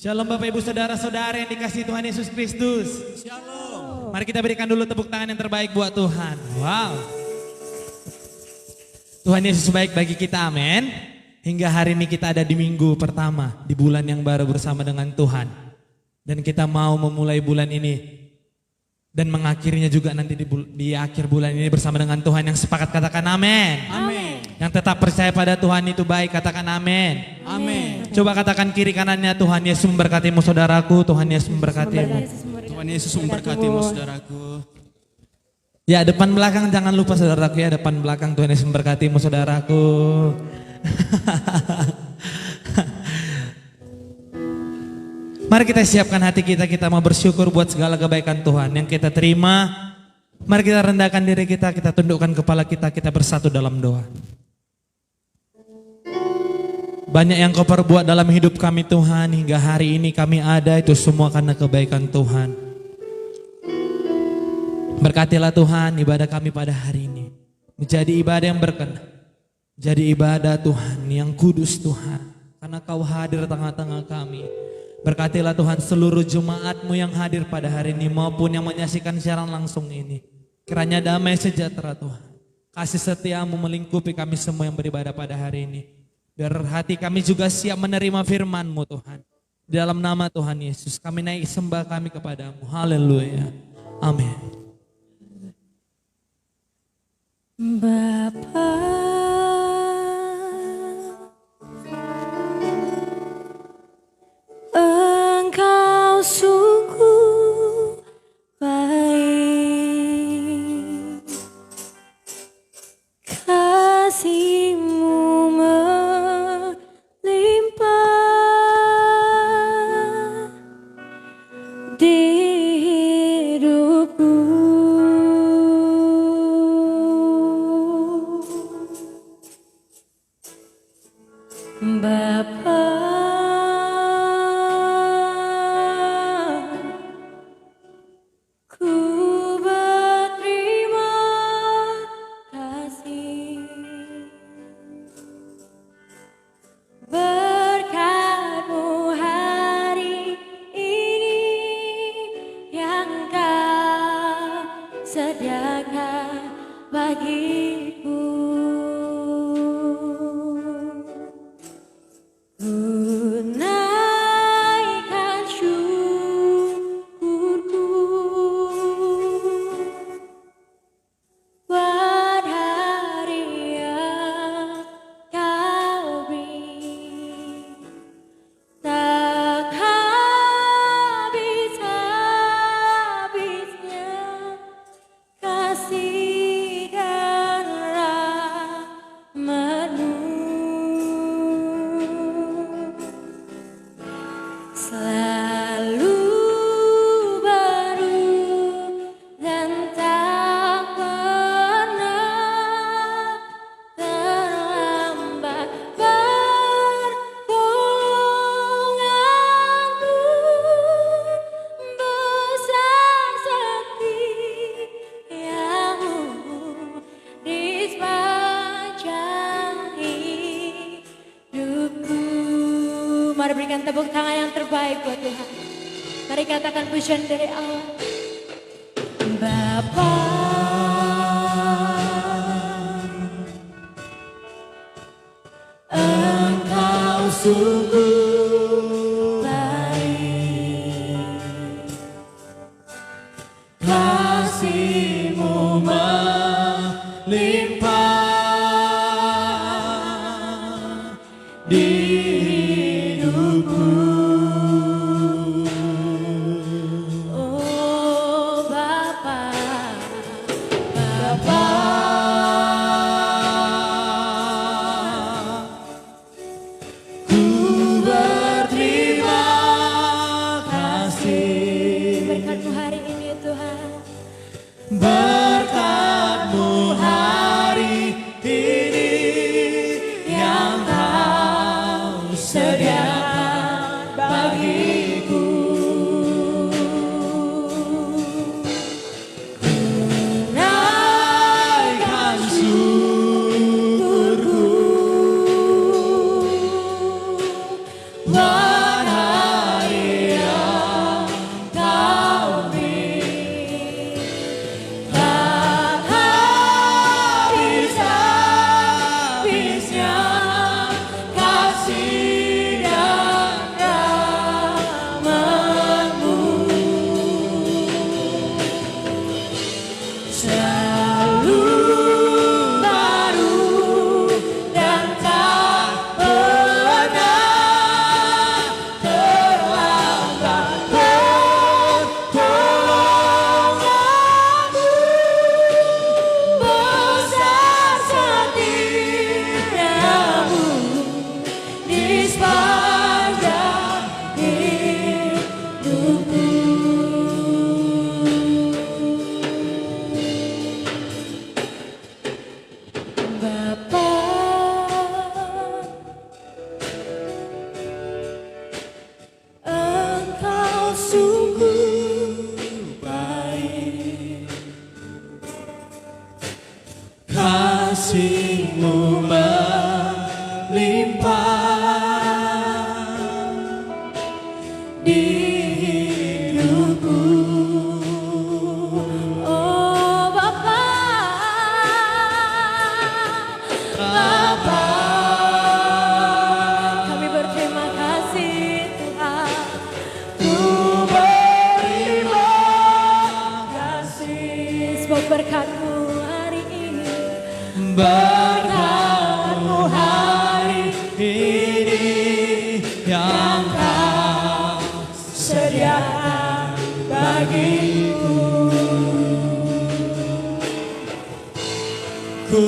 Shalom Bapak Ibu Saudara-saudara yang dikasihi Tuhan Yesus Kristus. Shalom. Mari kita berikan dulu tepuk tangan yang terbaik buat Tuhan. Wow. Tuhan Yesus baik bagi kita, amin. Hingga hari ini kita ada di minggu pertama, di bulan yang baru bersama dengan Tuhan. Dan kita mau memulai bulan ini dan mengakhirinya juga nanti di akhir bulan ini bersama dengan Tuhan. Yang sepakat katakan amin. Amin. Yang tetap percaya pada Tuhan itu baik, katakan amin. Amin. Coba katakan kiri kanannya, Tuhan Yesus memberkatimu saudaraku, Tuhan Yesus memberkatimu. Tuhan Yesus memberkatimu saudaraku. Ya, depan belakang jangan lupa saudaraku ya, depan belakang Tuhan Yesus memberkatimu saudaraku. Mari kita siapkan hati kita, kita mau bersyukur buat segala kebaikan Tuhan yang kita terima. Mari kita rendahkan diri kita tundukkan kepala kita bersatu dalam doa. Banyak yang kau perbuat dalam hidup kami Tuhan, hingga hari ini kami ada, itu semua karena kebaikan Tuhan. Berkatilah Tuhan ibadah kami pada hari ini, menjadi ibadah yang berkenan, jadi ibadah Tuhan yang kudus Tuhan, karena kau hadir tengah-tengah kami. Berkatilah Tuhan seluruh jemaat-Mu yang hadir pada hari ini maupun yang menyaksikan siaran langsung ini. Kiranya damai sejahtera Tuhan, kasih setia-Mu melingkupi kami semua yang beribadah pada hari ini. Biar hati kami juga siap menerima firman-Mu Tuhan. Di dalam nama Tuhan Yesus kami naik sembah kami kepadamu. Haleluya. Amin. Bapa, Engkau sungguh baik, kasih-Mu melimpah di hidupku. Bapa, ku berterima kasih berkat-Mu hari ini yang Kau sediakan bagiku. Naikkan syukurku buat hari yang Kau beri, tak habis-habisnya kasih dan rahmat-Mu. Selalu baru dan tak pernah terlambat pertolongan-Mu, besar setia-Mu di sepanjang hidupku. Mari berikan tepuk tangan yang terbaik buat Tuhan. Mari katakan pujian dari Allah. Bapa, Engkau sungguh baik, kasih-Mu melimpah di hidupku. Oh Bapa, Bapa, ku di hidupku. Oh Bapa, Bapa, kami berterima kasih Tuhan. Ku berterima kasih sebab berkat-Mu hari ini. Berkat-Mu hari ini yang Kau Sediakan bagiku. ku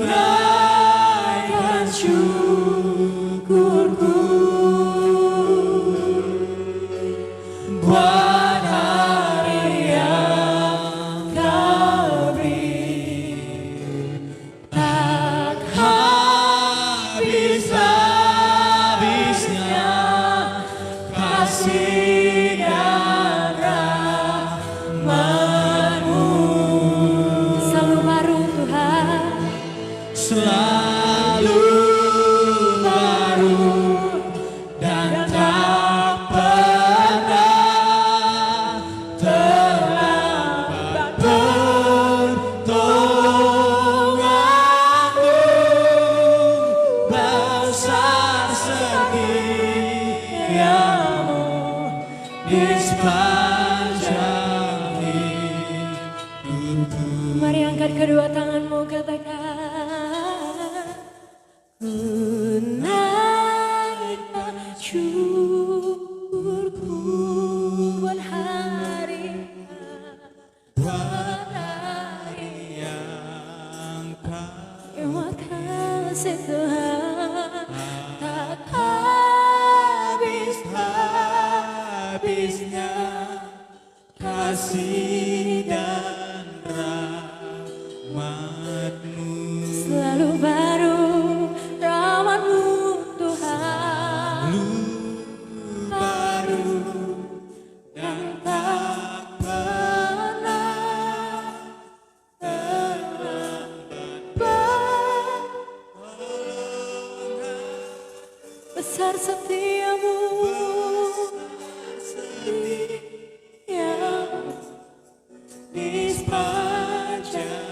Naikkan syukurku buat hari yang Kau beri. Tak habis-habisnya kasih dan rahmat-Mu selalu baru Tuhan, selalu baru dan tak pernah terlambat. Pertolongan-Mu besar, setia-Mu di sepanjang hidupku. mari angkat kedua tanganmu, katakan, ku naikkan syukurku buat hari Yang terima kasih Tuhan. Tak habis-habisnya kasih dan rahmat-Mu selalu baru rahmat-Mu Tuhan, baru dan tak pernah terlambat. Besar setiamu, yang di sepanjang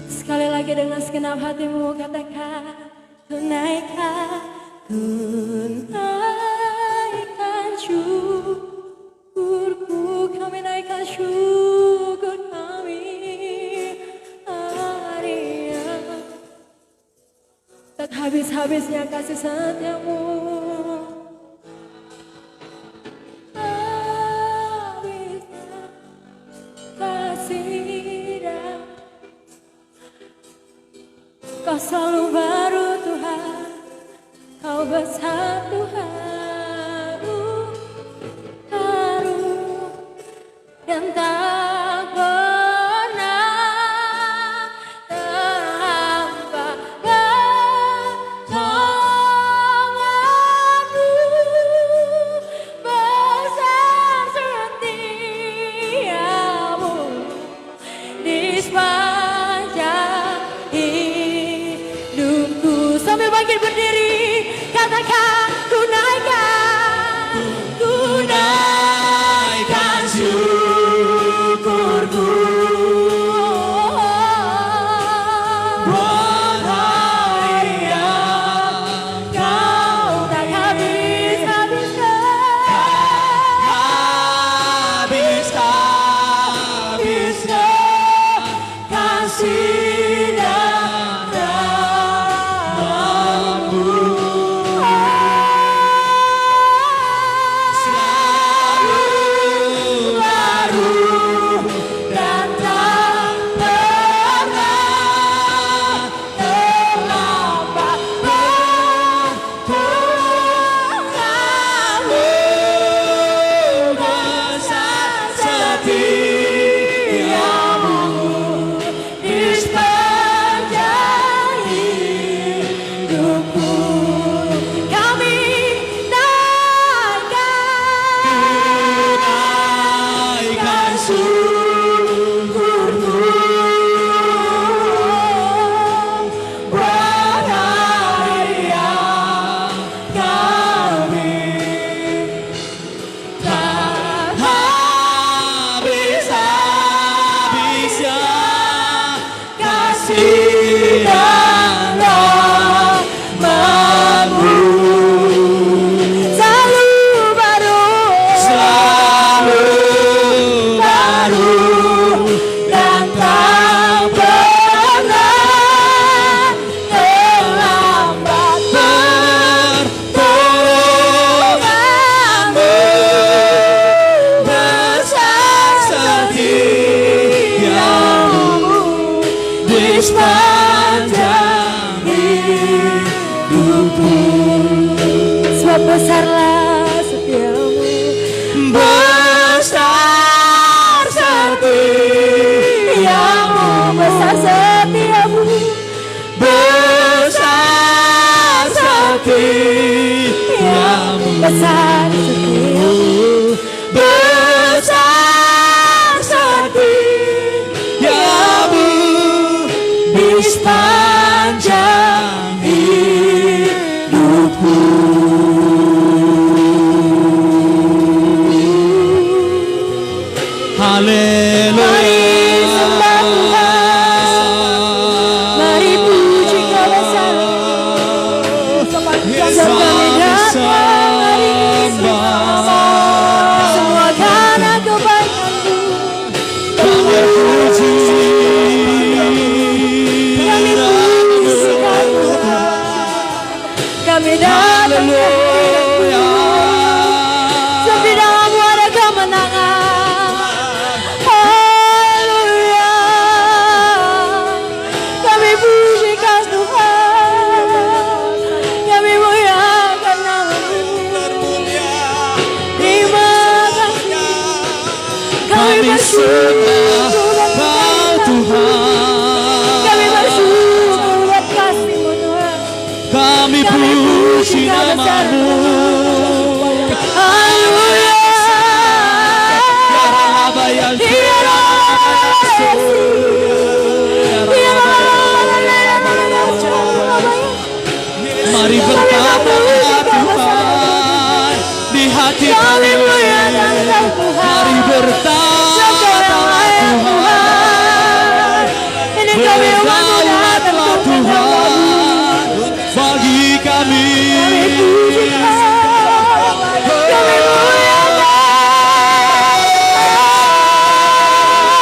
sekali lagi dengan segenap hatimu katakan, ku naikkan syukurku, kami naikkan syukur kami hari yang tak habis-habisnya kasih setiamu. Habisnya kasih dan Kau selalu baru Tuhan, Kau besar Tuhan, baru dan tak pernah terhambat. Pertolongan-Mu besar, setia-Mu di sepanjang hidupku. Sambil bangkit berdiri, katakan, ku besarlah setiamu, besar setiamu, besar setiamu, besar setiamu, besar setiamu, besar setiamu di sepanjang hidupku. Haleluya. Mari puji Kau besar. Semua karena kebaikan-Mu. Kami puji Tuhan. Kami datang sebab di dalam-Mu ada kemenangan. Haleluya. Kami pujikan Tuhan. Kami muliakan nama-Mu. Terima kasih. Kami bersyukur Kau Tuhan, Kami bersyukur buat kasih-Mu Tuhan. kami puji nama-Mu. Haleluya. Mari berkata Tuhan di hati kami. Mari berkata Tuhan, berdaulatlah Tuhan bagi kami.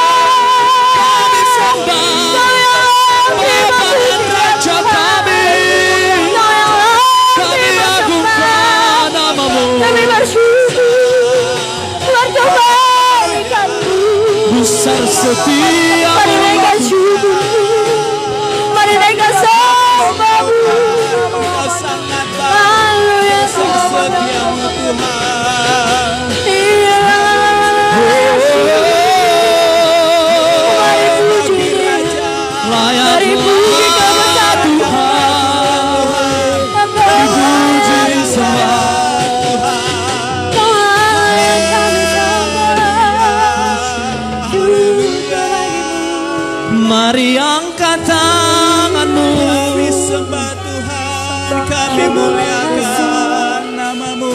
Kami sembah Bapa dan Raja kami. Kami agungkan nama-Mu. Kami bersyukur buat kebaikan-Mu. Besar setia Mari naikkan syukur, mari naikkan sembah-Mu. Haleluya, Setiamu Tuhan. iya. Mari puji Dia, mari puji kebesaran Tuhan, Engkau dipuji disembah. Tuhan yang kami sembah. Syukur bagimu. Mari angkat tangan-Mu. Kami sembah Tuhan, kami muliakan nama-Mu.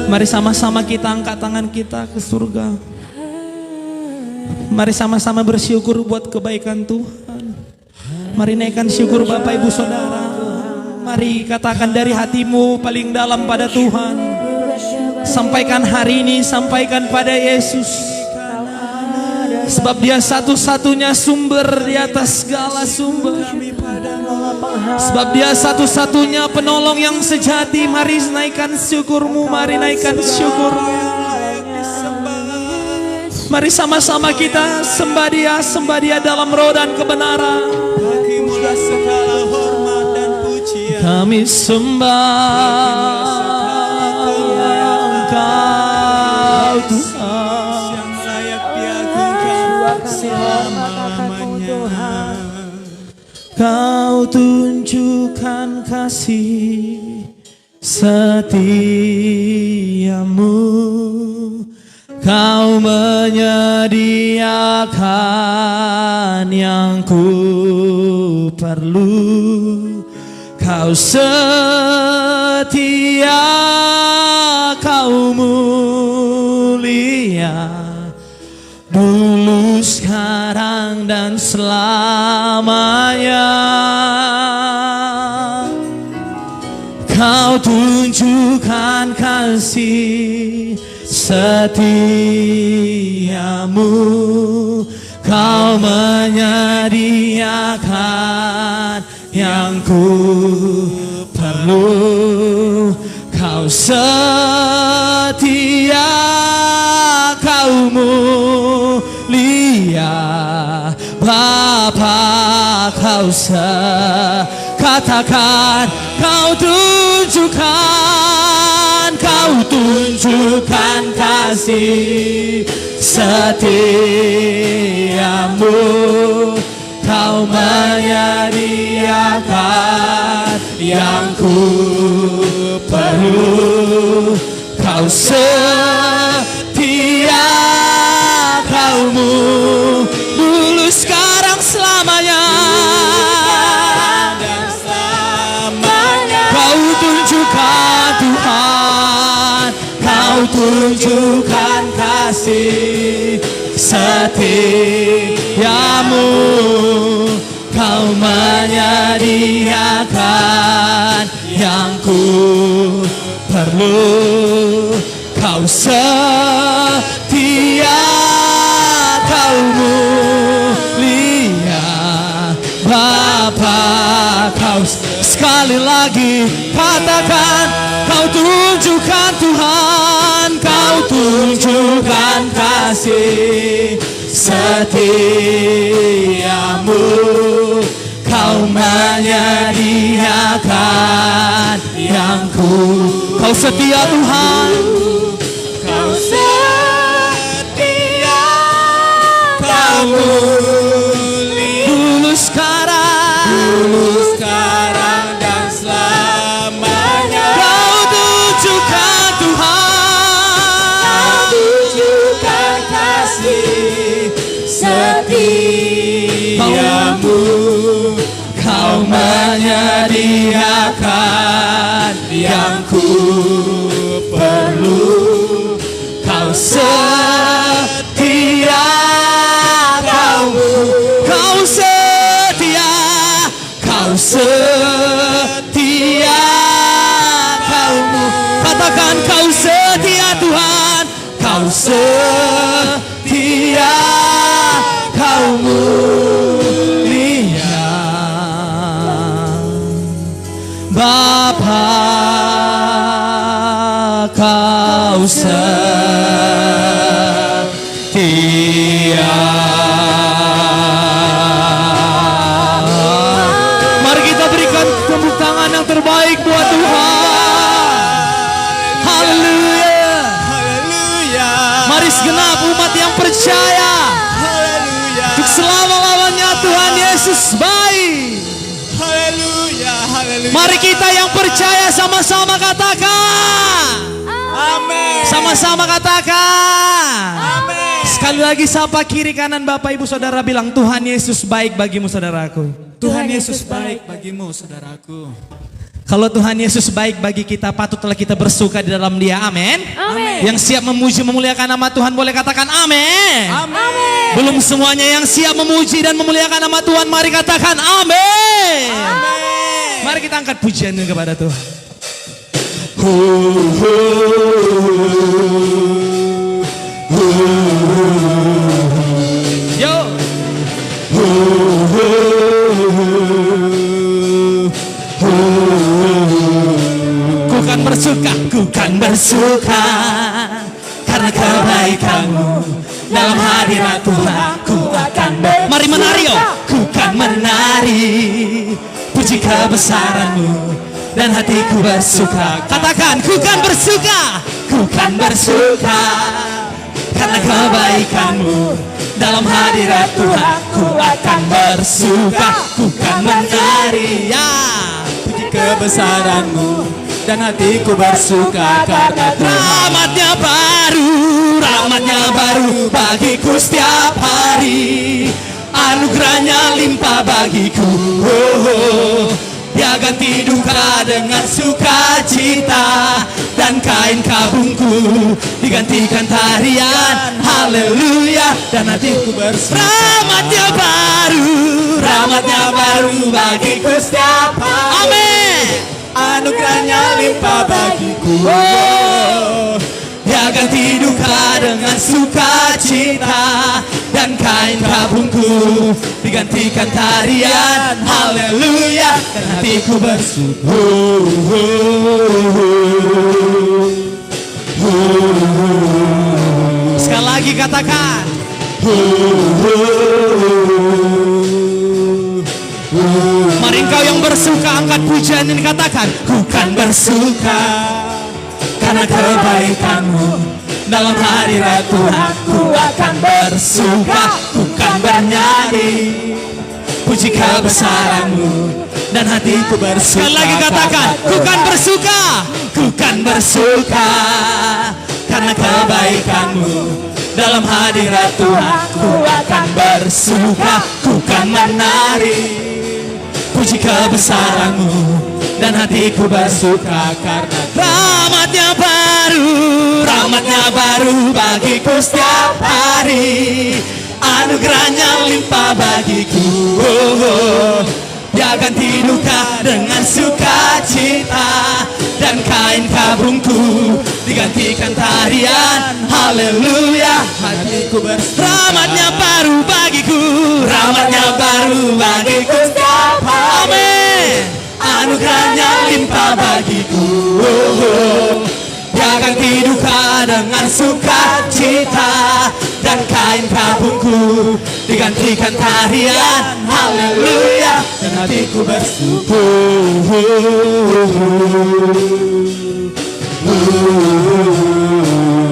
Mari sama-sama kita angkat tangan kita ke surga. Mari sama-sama bersyukur buat kebaikan Tuhan. Mari naikkan syukur Bapak Ibu Saudara. Mari katakan dari hatimu paling dalam pada Tuhan. Sampaikan hari ini, sampaikan pada Yesus. Sebab Dia satu-satunya sumber di atas segala sumber. Sebab Dia satu-satunya penolong yang sejati. Mari naikkan syukurmu, mari naikkan syukurmu. Mari sama-sama kita sembah Dia dalam roh dan kebenaran. Bagimulah segala hormat dan pujian. Kami sembah Engkau Tuhan. Yang layak diagungkan selama-lamanya. Kau tunjukkan kasih setiamu. Kau menyediakan yang ku perlu. Kau setia, Kau mulia, dulu, sekarang, dan selamanya. Kau tunjukkan kasih setiamu. Kau menyediakan yang ku perlu. Kau setia, Kau mulia, Bapa, Kau katakan Kau Tuhan. tunjukkan kasih setiamu. Kau menyediakan yang ku perlu. Kau setia, Kau-Mu dulu, sekarang, selamanya. Kau tunjukkan Tuhan, Kau tunjukkan kasih setiamu. Kau menyediakan yang ku perlu. Kau setia, Kau mulia Bapa. Kau sekali lagi katakan, Kau tunjukkan Tuhan, Kau tunjukkan kasih setiamu. Kau menyediakan yang Kau setia Tuhan, Kau setia, Kau mulia dulu, sekarang dan selamanya. Kau tunjukkan Tuhan, Kau tunjukkan kasih setiamu. Kau menyediakan yang ku perlu. Kau setia, Kau setia, Kau setia, Kau-Mu. Katakan, Kau setia Tuhan, Kau setia, Kau mulia Bapa. Kau setia. Mari kita berikan tepuk tangan yang terbaik buat Tuhan. Haleluya. Haleluya. Mari segenap umat yang percaya, Haleluya. untuk selama-lamanya Tuhan Yesus baik. Haleluya. Haleluya. Mari kita yang percaya sama-sama katakan. Amin. Sama-sama katakan. Amin. Sekali lagi sapa kiri kanan Bapak Ibu Saudara, bilang Tuhan Yesus baik bagimu saudaraku. Tuhan Yesus baik bagimu, saudaraku. Kalau Tuhan Yesus baik bagi kita, patutlah kita bersuka di dalam Dia. Amin. Amin. Yang siap memuji memuliakan nama Tuhan boleh katakan amin. Amin. Belum semuanya yang siap memuji dan memuliakan nama Tuhan, mari katakan amin. Amin. Mari kita angkat pujian kepada Tuhan. Yo. Ku kan bersuka karena kebaikan-Mu. Dalam hadirat Tuhan ku akan mari menari, ku kan menari puji kebesaran-Mu dan hatiku bersuka. Katakan, ku kan bersuka karena kebaikan-Mu. Dalam hadirat Tuhan ku akan bersuka, ku kan menari ya Puji kebesaran-Mu dan hatiku bersuka karena Tuhan. Rahmatnya baru bagiku setiap hari. Anugerahnya limpah bagiku. Dia ganti duka dengan sukacita, dan kain kabungku digantikan tarian. Haleluya, dan hatiku bersuka. Rahmatnya baru bagiku setiap hari. Amin. Anugerahnya limpah bagiku. Dia ganti duka dengan sukacita, dan kain kabungku digantikan tarian. Haleluya, dan hatiku bersyukur. Sekali lagi katakan. Mari engkau yang bersuka angkat pujian ini katakan, ku kan bersuka karena kebaikan-Mu. Dalam hadirat Tuhan ku akan bersuka, ku kan bernyanyi puji kebesaran-Mu, dan hatiku bersuka. Sekali lagi katakan, ku kan bersuka, ku kan bersuka karena kebaikan-Mu. Dalam hadirat Tuhan ku akan bersuka, ku kan menari puji kebesaran-Mu, dan hatiku bersuka karena rahmatnya baru bagiku setiap hari. Anugerahnya limpah bagiku, Dia ganti duka dengan sukacita, dan kain kabungku digantikan tarian. Haleluya, hatiku bersuka. Rahmatnya baru bagiku setiap hari. Amin. Anugerahnya limpah bagiku, Dia ganti duka dengan sukacita, dan kain kabungku digantikan tarian. Haleluya, dan hatiku bersyukur.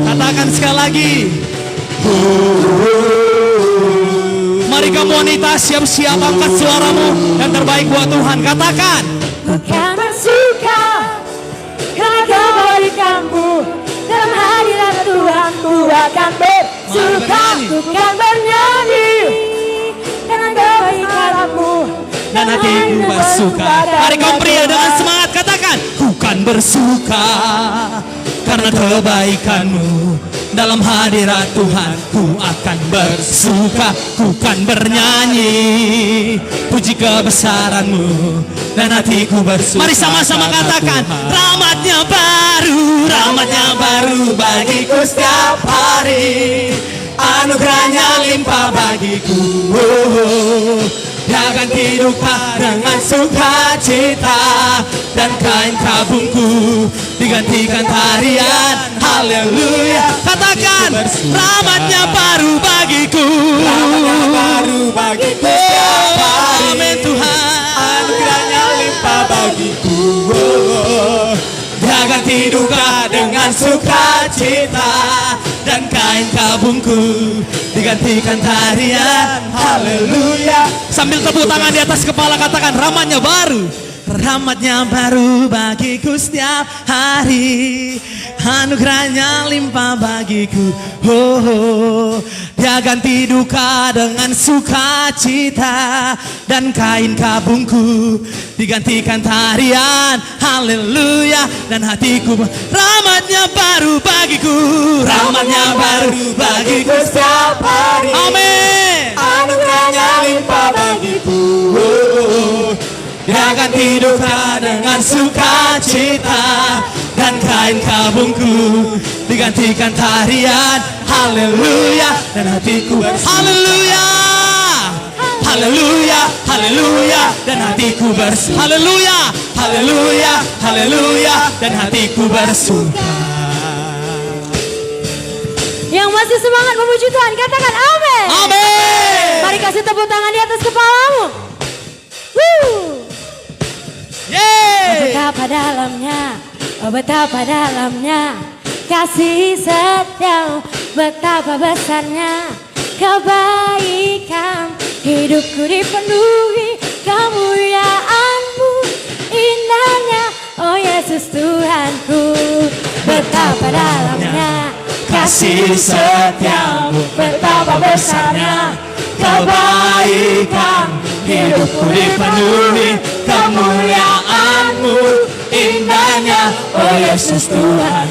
Katakan sekali lagi. Mari kamu wanita siap-siap angkat suaramu yang terbaik buat Tuhan. Katakan, ku kan bersuka karena kebaikan-Mu. Dalam hadirat Tuhan ku akan bersuka, ku kan bernyanyi karena kebaikan-Mu, dan hatiku bersuka. Mari kaum pria dengan semangat katakan, ku kan bersuka karena kebaikan-Mu. Dalam hadirat Tuhan ku akan bersuka, ku kan bernyanyi puji kebesaran-Mu, dan hatiku bersuka. Mari sama-sama katakan, rahmatnya baru bagiku setiap hari. Anugerahnya limpah bagiku, Dia ganti duka dengan sukacita, dan kain kabungku digantikan tarian. Haleluya, katakan, rahmatnya baru bagiku setiap hari. Amin Tuhan, anugerahnya limpah bagiku, Dia ganti duka dengan sukacita, dan kain kabungku digantikan tarian. Haleluya. Sambil tepuk tangan di atas kepala katakan, rahmatnya baru bagiku setiap hari. Anugerahnya limpah bagiku, Dia ganti duka dengan sukacita, dan kain kabungku digantikan tarian. Haleluya, dan hatiku rahmatnya baru bagiku setiap hari. Amin. Anugerahnya limpah bagiku, Dia ganti duka dengan sukacita, dan kain kabungku digantikan tarian. Haleluya, dan hatiku haleluya, haleluya, haleluya, dan hatiku haleluya, haleluya, haleluya, dan hatiku bersuka. Yang masih semangat memuji Tuhan katakan amin. Amin. Mari kasih tepuk tangan di atas kepalamu. Betapa dalamnya kasih setiamu, betapa besarnya kebaikan. Hidupku dipenuhi kemuliaan-Mu, indahnya oh Yesus Tuhanku. Betapa dalamnya kasih setiamu, betapa besarnya kebaikan. Hidupku dipenuhi kemuliaan-Mu, indahnya oh Yesus Tuhan.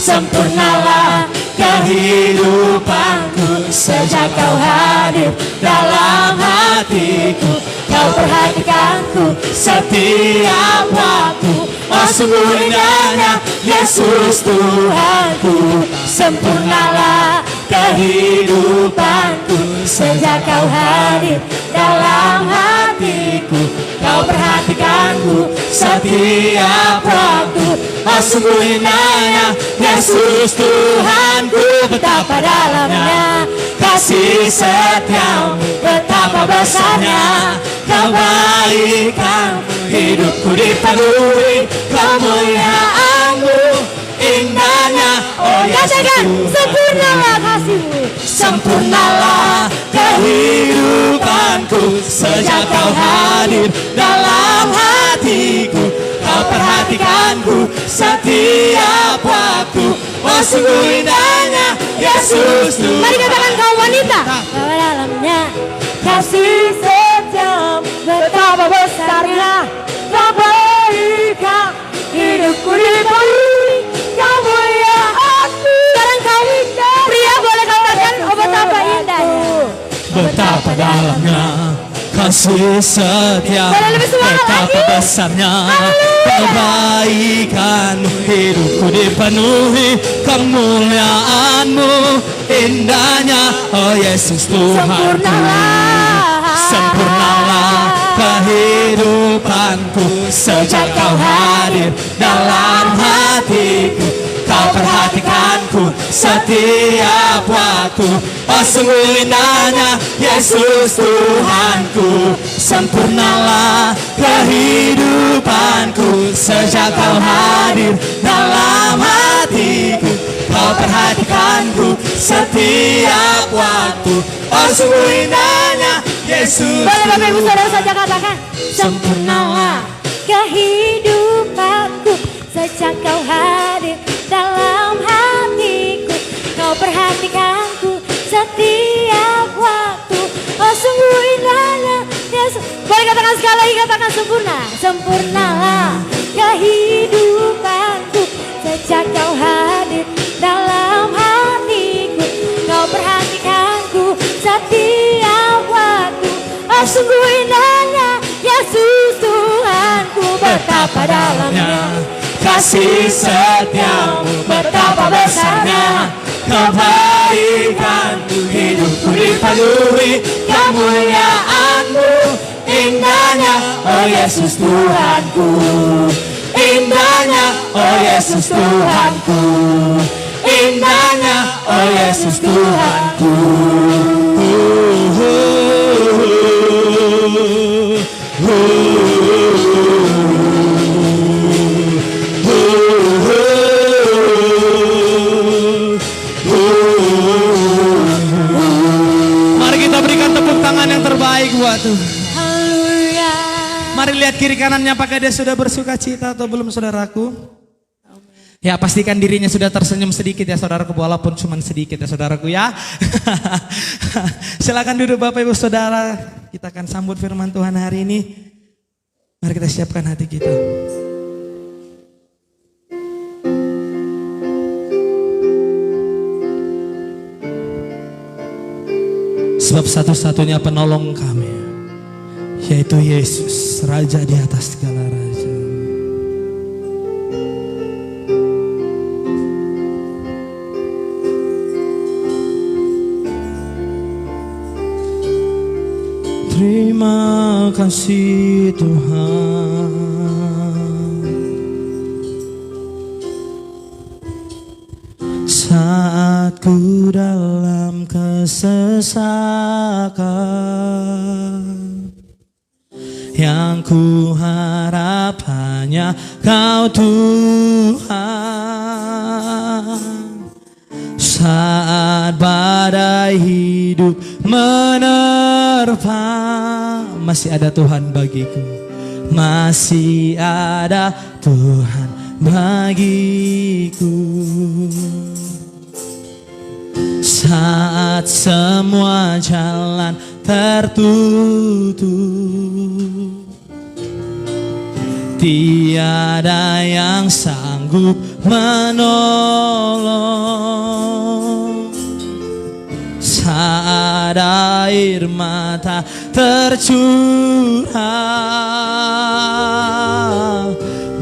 Sempurnalah kehidupanku sejak Kau hadir dalam hatiku. Kau perhatikanku setiap waktu. Oh sungguh indahnya Yesus Tuhanku. Sempurnalah kehidupanku sejak Kau hadir dalam hatiku. Kau Kau perhatikanku setiap waktu. Oh sungguh indahnya Yesus Tuhanku, betapa dalamnya kasih setiamu, betapa besarnya kebaikan. Hidupku dipenuhi kemuliaan-Mu, indahnya oh Yesusku. Sempurnalah kasih-Mu, sempurnalah kehidupanku sejak Kau hadir dalam hatiku. Kau perhatikanku setiap waktu. Oh sungguh indahnya Yesus Tuhan. Mari katakan kaum wanita, bahwa dalamnya kasih setiamu, betapa besarnya kebaikan. Hidupku dipenuhi kemuliaan-Mu. Sekarang kaum pria boleh katakan, oh betapa indahnya, Betapa dalamnya kasih setia, betapa besarnya kebaikan-Mu. Hidupku dipenuhi kemuliaan-Mu, indahnya oh Yesus Tuhanku. Sempurnalah kehidupanku sejak Kau hadir dalam hatiku. Kau perhatikanku setiap waktu. Oh sungguh indahnya Yesus Tuhanku. Sempurnalah kehidupanku sejak Kau hadir dalam hatiku. Kau perhatikanku setiap waktu. Oh sungguh indahnya Yesus. Boleh Bapak Ibu Saudara saja katakan, sempurnalah kehidupanku sejak Kau hadir dalam hatiku. Kau perhatikanku setiap waktu. Oh sungguh indahnya Yesus. Boleh katakan sekali lagi, katakan sempurna. Sempurnalah kehidupanku sejak Kau hadir dalam hatiku. Kau perhatikanku setiap waktu. Oh sungguh indahnya Yesus Tuhanku, betapa dalamnya kasih setiamu, betapa besarnya kebaikan-Mu. Hidupku dipenuhi kemuliaan-Mu, indahnya oh Yesus Tuhanku. Indahnya oh Yesus Tuhanku, indahnya oh Yesus Tuhanku. Mari kita berikan tepuk tangan yang terbaik buat Tuhan. Haleluya. Mari lihat kiri kanannya, apakah dia sudah bersuka cita atau belum, saudaraku? Ya pastikan dirinya sudah tersenyum sedikit ya saudaraku, walaupun cuma sedikit ya saudaraku ya. Silakan duduk Bapak Ibu Saudara, kita akan sambut firman Tuhan hari ini. Mari kita siapkan hati kita. Sebab satu-satunya penolong kami, yaitu Yesus, Raja di atas segala raja. Terima kasih Tuhan, saat ku dalam kesesakan, yang ku harap hanya Kau Tuhan. Saat badai hidup menerpa, masih ada Tuhan bagiku, masih ada Tuhan bagiku. Saat semua jalan tertutup, tiada yang sanggup menolong. Saat air mata tercurah,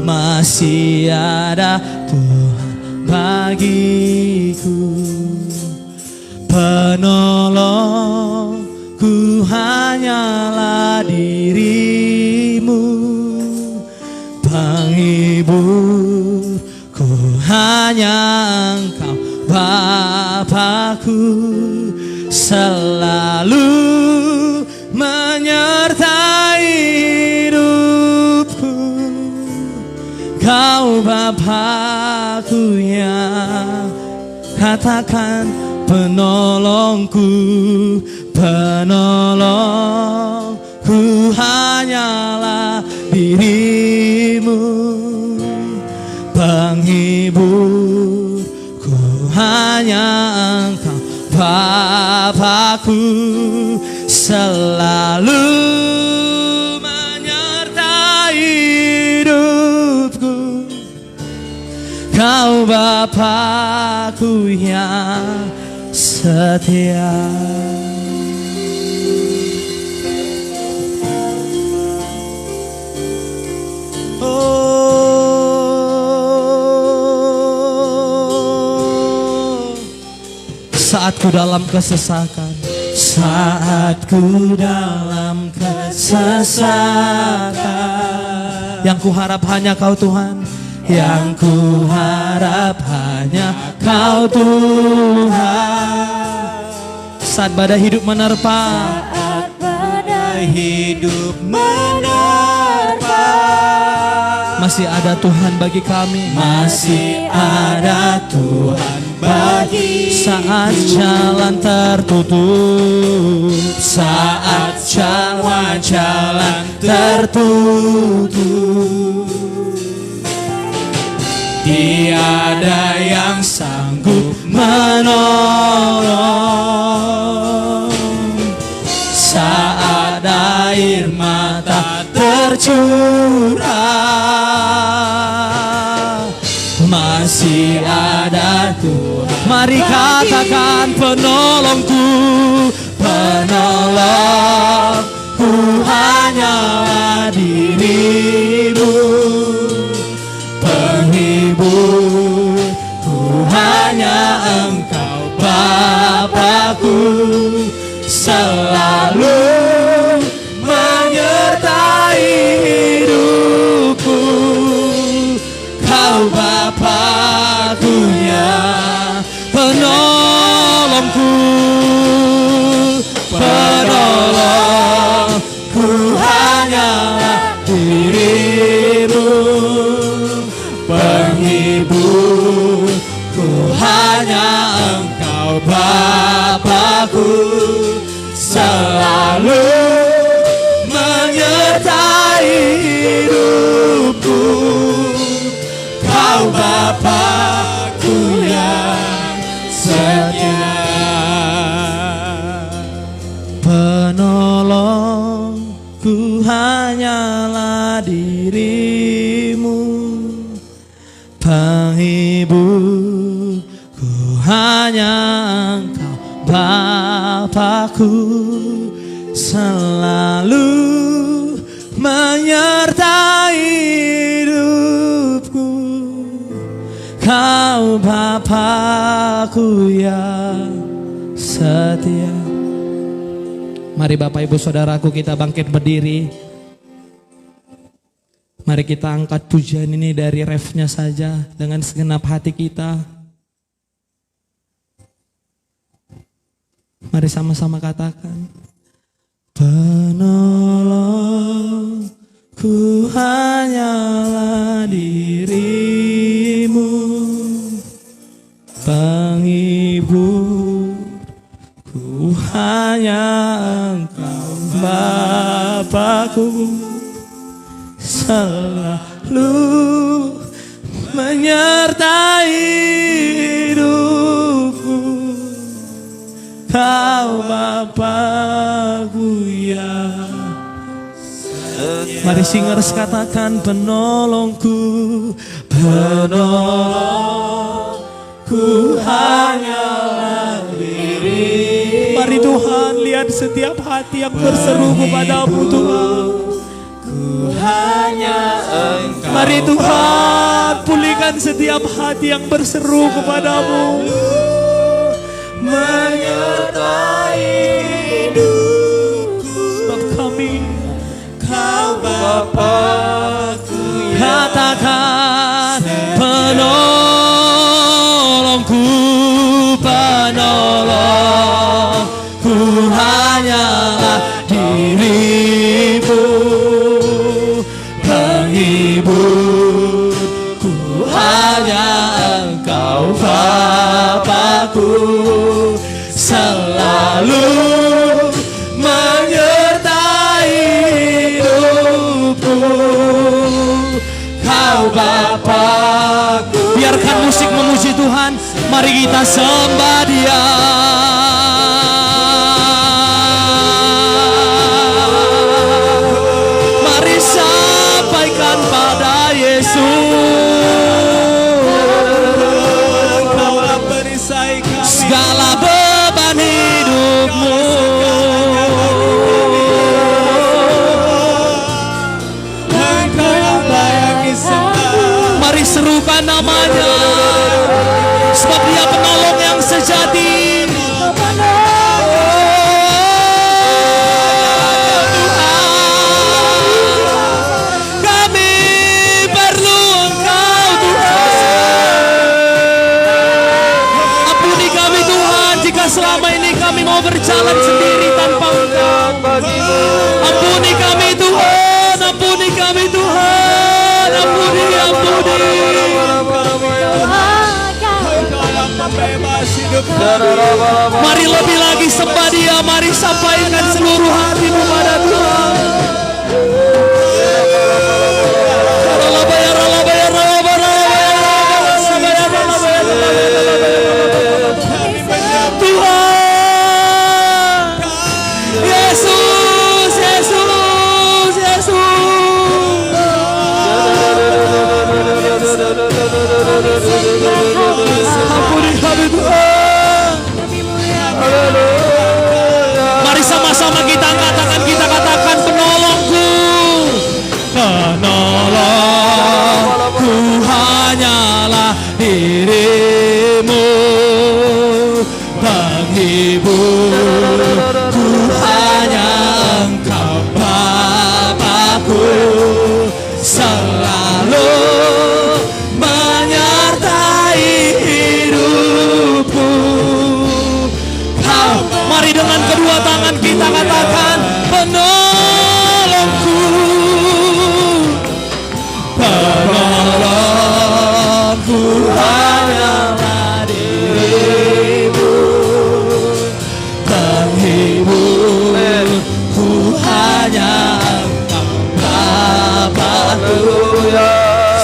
masih ada Tuhan bagiku. Penolongku hanyalah dirimu, penghiburku, hanya Engkau Bapakku, selalu menyertai hidupku. Kau Bapakku yang katakan penolongku, penolongku hanyalah dirimu, penghiburku hanya Engkau Bapakku, selalu menyertai hidupku. Kau Bapakku yang setia. Oh, saat ku dalam kesesakan, saat ku dalam kesesakan, yang ku harap hanya Kau Tuhan, yang ku harap hanya Kau Tuhan. Saat badai hidup menerpa, Saat badai hidup menerpa, masih ada Tuhan bagi kami, masih ada Tuhan bagi. saat jalan tertutup, Saat jalan tertutup, tiada yang sanggup menolong. Saat air mata tercurah, masih ada Tuhan. mari katakan penolongku, penolongku hanyalah dirimu, penghiburku hanya Engkau Bapakku, selalu menyertai hidupku. Kau Bapakku yang penolongku, penolongku hanyalah dirimu, penghiburku hanya Engkau Bapakku, selalu menyertai hidupku. Kau Bapakku yang setia, penolongku hanyalah dirimu, penghiburku hanya Engkau Bapakku, selalu menyertai hidupku. Kau Bapakku yang setia. Mari Bapak Ibu Saudaraku, kita bangkit berdiri. Mari kita angkat pujian ini dari refnya saja dengan segenap hati kita. Mari sama-sama katakan, penolongku hanyalah dirimu, penghiburku hanya Engkau Bapakku, selalu menyertai hidupku. Kau Bapakku yang setia. Mari singers katakan, penolongku, penolongku hanyalah diri. Mari Tuhan, lihat setiap hati yang berseru kepadamu Tuhan. hanya Engkau. Mari Tuhan, pulihkan setiap hati yang berseru kepadamu, menyertai hidupku. sebab kami, Kau Bapakku yang katakan Engkau Bapa-Ku. Biarkan musik memuji Tuhan. Mari kita sembah Dia. Mari sampaikan pada Yesus Engkaulah perisai kami. segala beban hidupmu. Engkau yang layak disembah. Mari serukan namanya, sebab Dia penolong yang sejati. Kami perlu Engkau Tuhan. Ampuni kami Tuhan jika selama ini kami mau berjalan sendiri tanpa Engkau. Ampuni kami Tuhan, ampuni kami Tuhan, ampuni. Engkaulah pembebas hidup Mari lebih lagi sembah Dia, mari sampaikan seluruh hatimu pada Tuhan. Tuhan, Yesus, Yesus, Yesus. Ampuni kami Tuhan. Mari sama-sama kita katakan, penolongku, penolongku hanyalah dirimu, penghiburku hanya Engkau Bapa-Ku, selalu menyertai hidupku. Mari dengan kedua tangan kita katakan, penolongku, penolongku hanyalah dirimu, penghiburku hanya Engkau Bapa-Ku,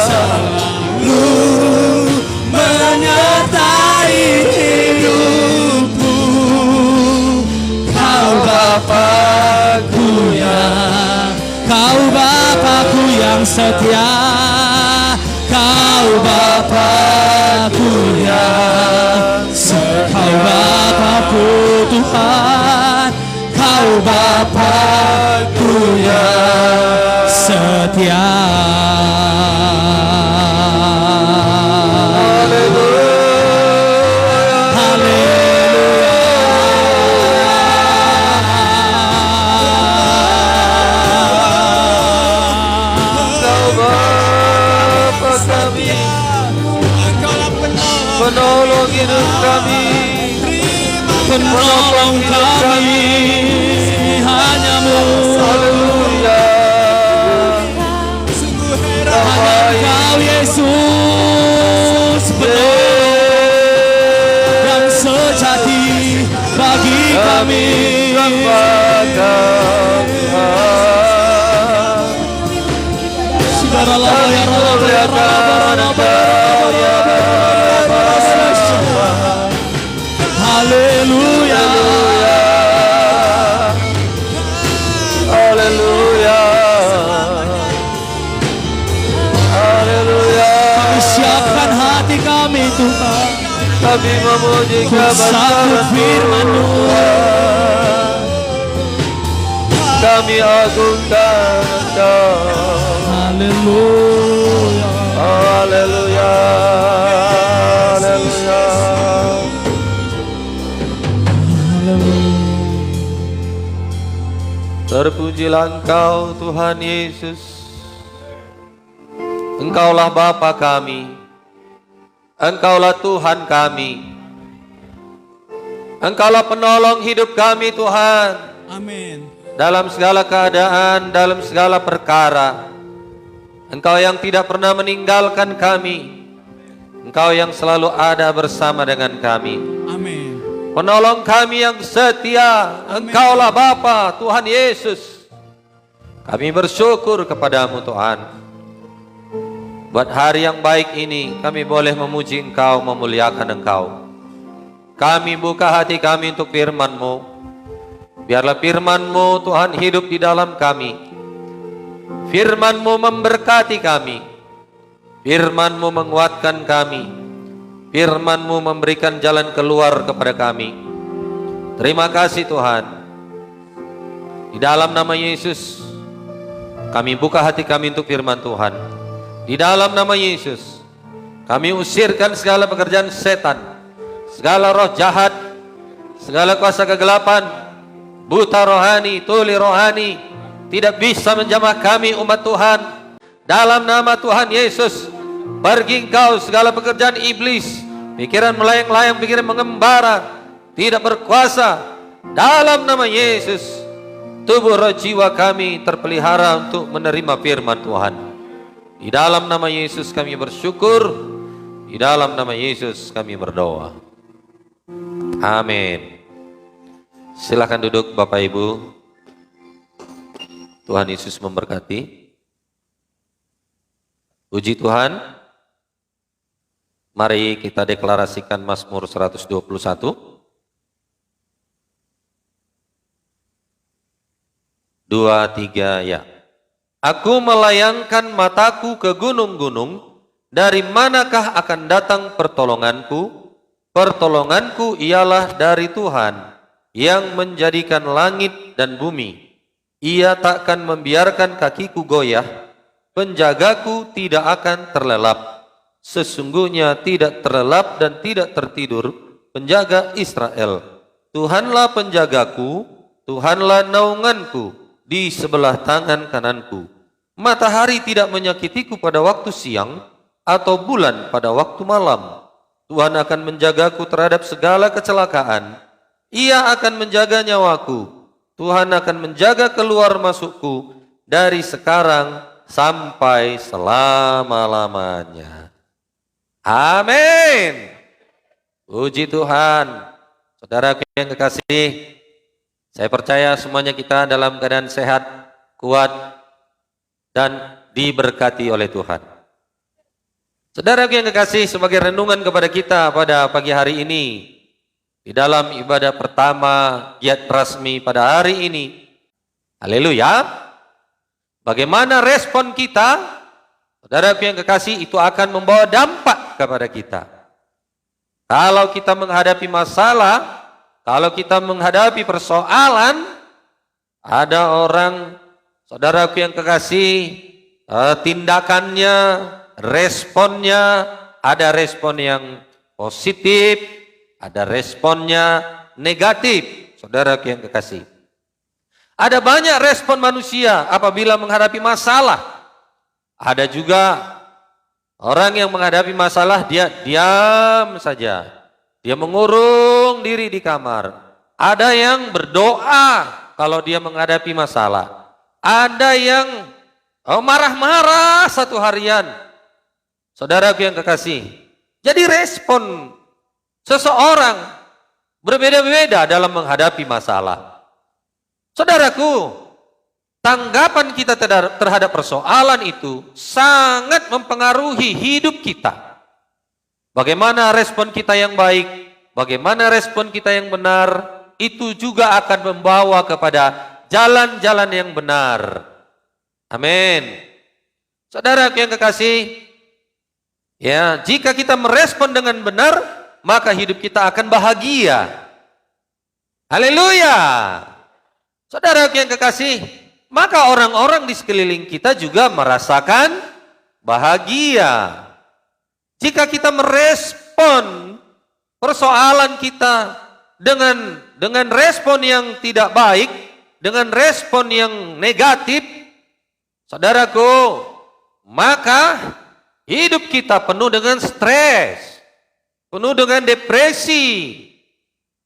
selalu menyertai hidupku. Kau Bapa-Ku yang setia, Kau Bapa-Ku yang Kau Bapa-Ku Tuhan, Kau Bapa-Ku yang setia. Penolong hidup kami, Penolong kami hanya-Mu. haleluya. sungguh heran. Hanya Engkau Yesus, penolong yang sejati bagi kami. Haleluya. Haleluya. Haleluya. Kami siapkan hati kami Tuhan, Kami memuji ku sambut kebesaran firman-Mu. Kami agungkan Engkau. Haleluya. Haleluya. Haleluya. Terpujilah Engkau Tuhan Yesus. Engkaulah Bapa kami, Engkaulah Tuhan kami, Engkaulah penolong hidup kami Tuhan. Amin. Dalam segala keadaan, dalam segala perkara, Engkau yang tidak pernah meninggalkan kami, Engkau yang selalu ada bersama dengan kami. Amin. Penolong kami yang setia, Engkaulah Bapa Tuhan Yesus. Kami bersyukur kepadamu Tuhan. Buat hari yang baik ini kami boleh memuji Engkau, memuliakan Engkau. Kami buka hati kami untuk firman-Mu. Biarlah firman-Mu Tuhan hidup di dalam kami. Firman-Mu memberkati kami. Firman-Mu menguatkan kami. Firman-Mu memberikan jalan keluar kepada kami. Terima kasih Tuhan. Di dalam nama Yesus kami buka hati kami untuk firman Tuhan. Di dalam nama Yesus kami usirkan segala pekerjaan setan, segala roh jahat, segala kuasa kegelapan, buta rohani, tuli rohani, tidak bisa menjamah kami umat Tuhan. Dalam nama Tuhan Yesus, pergi engkau segala pekerjaan iblis, pikiran melayang-layang, pikiran mengembara, tidak berkuasa. Dalam nama Yesus, tubuh roh jiwa kami terpelihara untuk menerima firman Tuhan. Di dalam nama Yesus kami bersyukur. Di dalam nama Yesus kami berdoa. Amin. Silakan duduk Bapak Ibu. Tuhan Yesus memberkati. Puji Tuhan. Mari kita deklarasikan Mazmur 121. 2, 3, ya. Aku melayangkan mataku ke gunung-gunung, dari manakah akan datang pertolonganku? Pertolonganku ialah dari Tuhan, yang menjadikan langit dan bumi. Ia takkan membiarkan kakiku goyah, penjagaku tidak akan terlelap. Sesungguhnya tidak terlelap dan tidak tertidur penjaga Israel. Tuhanlah penjagaku, Tuhanlah naunganku di sebelah tangan kananku. Matahari tidak menyakitiku pada waktu siang, atau bulan pada waktu malam. Tuhan akan menjagaku terhadap segala kecelakaan. Ia akan menjaga nyawaku. Tuhan akan menjaga keluar masukku dari sekarang sampai selama-lamanya. Amin. Puji Tuhan. Saudara yang kekasih, saya percaya semuanya kita dalam keadaan sehat, kuat, dan diberkati oleh Tuhan. Saudara yang kekasih, sebagai renungan kepada kita pada pagi hari ini, di dalam ibadah pertama giat rasmi pada hari ini, haleluya, bagaimana respon kita, saudara yang kekasih, itu akan membawa dampak kepada kita. Kalau kita menghadapi masalah, kalau kita menghadapi persoalan, ada orang, saudaraku yang kekasih, tindakannya, responnya, ada respon yang positif, ada responnya negatif, saudaraku yang kekasih. Ada banyak respon manusia apabila menghadapi masalah. Ada juga orang yang menghadapi masalah, dia diam saja, dia mengurung diri di kamar. Ada yang berdoa kalau dia menghadapi masalah. Ada yang marah-marah satu harian. Saudaraku yang kekasih, jadi respon seseorang berbeda-beda dalam menghadapi masalah. Saudaraku, tanggapan kita terhadap persoalan itu sangat mempengaruhi hidup kita. Bagaimana respon kita yang baik, bagaimana respon kita yang benar, itu juga akan membawa kepada jalan-jalan yang benar. Amin. Saudara yang kekasih, ya, jika kita merespon dengan benar, maka hidup kita akan bahagia. Haleluya. Saudara yang kekasih, maka orang-orang di sekeliling kita juga merasakan bahagia. Jika kita merespon persoalan kita dengan respon yang tidak baik, dengan respon yang negatif, saudaraku, maka hidup kita penuh dengan stres, penuh dengan depresi.